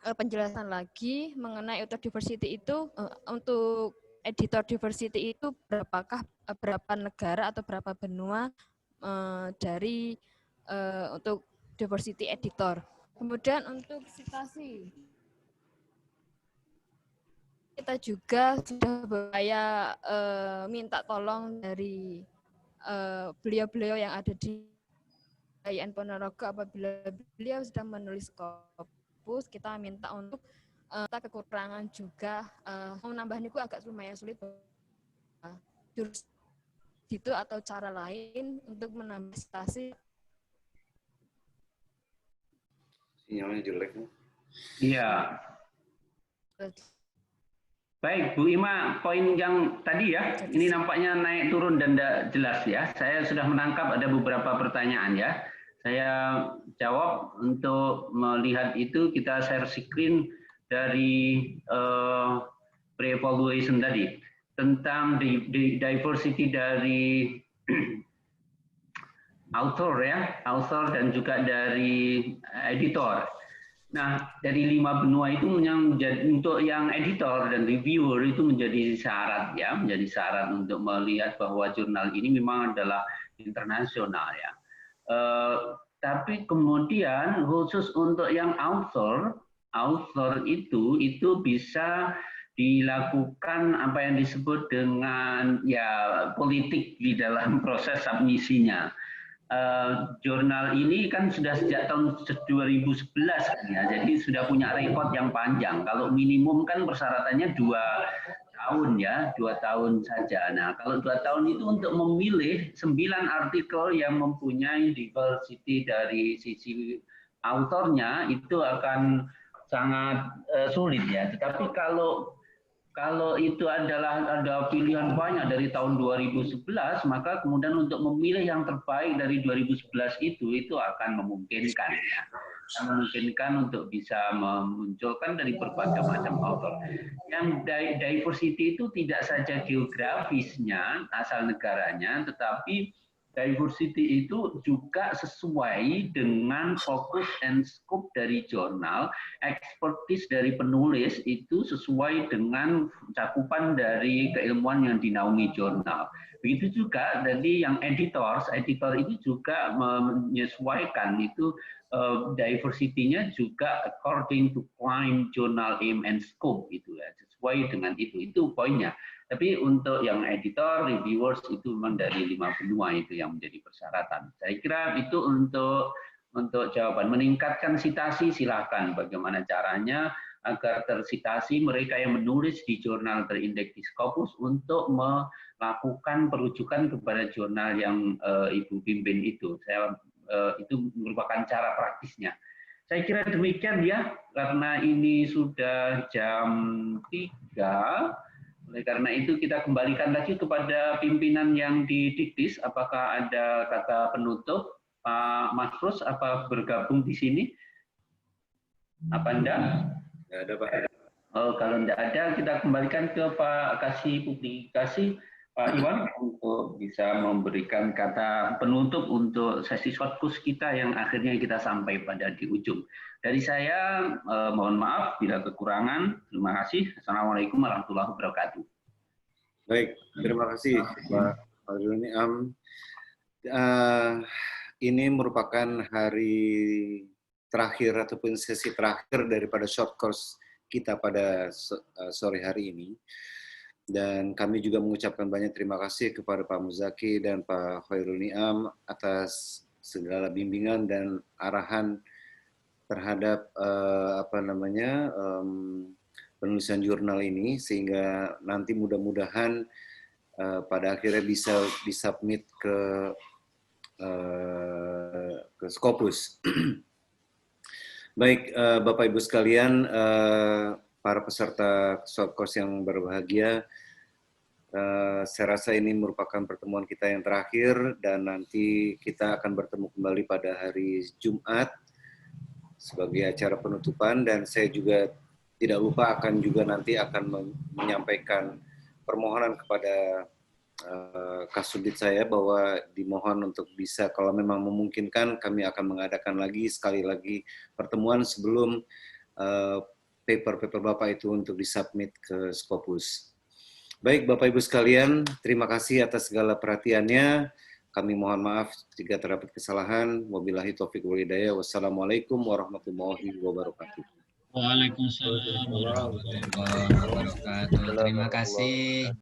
[SPEAKER 10] penjelasan lagi mengenai autodiversity itu, untuk editor diversity itu berapa negara atau berapa benua dari untuk diversity editor. Kemudian untuk citasi, kita juga sudah berupaya minta tolong dari beliau-beliau yang ada di IAIN Ponorogo. Apabila beliau sudah menulis Scopus, kita minta untuk kita kekurangan juga. Mau nambah niku agak lumayan sulit jurus itu atau cara lain untuk menambah citasi.
[SPEAKER 3] Sinyalnya jelek.
[SPEAKER 1] Iya. Baik, Bu Ima, poin yang tadi ya, ini nampaknya naik turun dan tidak jelas ya. Saya sudah menangkap ada beberapa pertanyaan ya. Saya jawab untuk melihat itu, kita share screen dari pre-evaluation tadi. Tentang diversity dari author ya, author dan juga dari editor. Nah, dari 5 benua itu yang untuk yang editor dan reviewer itu menjadi syarat ya, menjadi syarat untuk melihat bahwa jurnal ini memang adalah internasional ya. Tapi kemudian khusus untuk yang author itu bisa dilakukan apa yang disebut dengan ya politik di dalam proses submisinya. Jurnal ini kan sudah sejak tahun 2011 kan ya, jadi sudah punya rekod yang panjang. Kalau minimum kan persyaratannya 2 tahun ya, 2 tahun saja. Nah, kalau 2 tahun itu untuk memilih 9 artikel yang mempunyai diversity dari sisi autornya itu akan sangat sulit ya. Tetapi kalau itu adalah ada pilihan banyak dari tahun 2011, maka kemudian untuk memilih yang terbaik dari 2011 itu akan memungkinkan ya. Memungkinkan untuk bisa memunculkan dari berbagai macam author. Yang diversity itu tidak saja geografisnya, asal negaranya, tetapi diversity itu juga sesuai dengan fokus and scope dari jurnal, expertise dari penulis itu sesuai dengan cakupan dari keilmuan yang dinaungi jurnal. Begitu juga dari yang editor itu juga menyesuaikan itu diversity-nya juga according to client, journal, aim, and scope itu ya, sesuai dengan itu poinnya. Tapi untuk yang editor, reviewers itu memang dari 5 benua itu yang menjadi persyaratan. Saya kira itu untuk jawaban. Meningkatkan citasi silakan, bagaimana caranya agar tersitasi mereka yang menulis di jurnal terindeks di Scopus untuk melakukan perujukan kepada jurnal yang Ibu pimpin itu. Itu merupakan cara praktisnya. Saya kira demikian ya, karena ini sudah jam 3. Oleh karena itu kita kembalikan lagi kepada pimpinan yang di Diktis. Apakah ada kata penutup? Pak Masrus, apa bergabung di sini? Apa enggak?
[SPEAKER 3] Nggak ada, Pak.
[SPEAKER 1] Oh, kalau enggak ada, kita kembalikan ke Pak Kasih Publikasi, Pak Iwan, untuk bisa memberikan kata penutup untuk sesi shortcast kita yang akhirnya kita sampai pada di ujung. Dari saya, mohon maaf bila kekurangan. Terima kasih. Assalamualaikum warahmatullahi wabarakatuh.
[SPEAKER 3] Baik, terima kasih Pak Khairul Niam. Ini merupakan hari terakhir ataupun sesi terakhir daripada short course kita pada sore hari ini. Dan kami juga mengucapkan banyak terima kasih kepada Pak Muzaki dan Pak Khairul Niam atas segala bimbingan dan arahan terhadap penulisan jurnal ini, sehingga nanti mudah-mudahan pada akhirnya bisa disubmit ke Scopus. Baik, Bapak Ibu sekalian, para peserta short course yang berbahagia, saya rasa ini merupakan pertemuan kita yang terakhir dan nanti kita akan bertemu kembali pada hari Jumat sebagai acara penutupan, dan saya juga tidak lupa nanti akan menyampaikan permohonan kepada Kasubdit saya bahwa dimohon untuk bisa, kalau memang memungkinkan, kami akan mengadakan sekali lagi pertemuan sebelum paper-paper Bapak itu untuk disubmit ke Scopus. Baik, Bapak Ibu sekalian, terima kasih atas segala perhatiannya. Kami mohon maaf jika terdapat kesalahan. Wabillahi taufiq wal hidayah. Wassalamualaikum warahmatullahi wabarakatuh.
[SPEAKER 8] Waalaikumsalam warahmatullahi wabarakatuh. Terima kasih.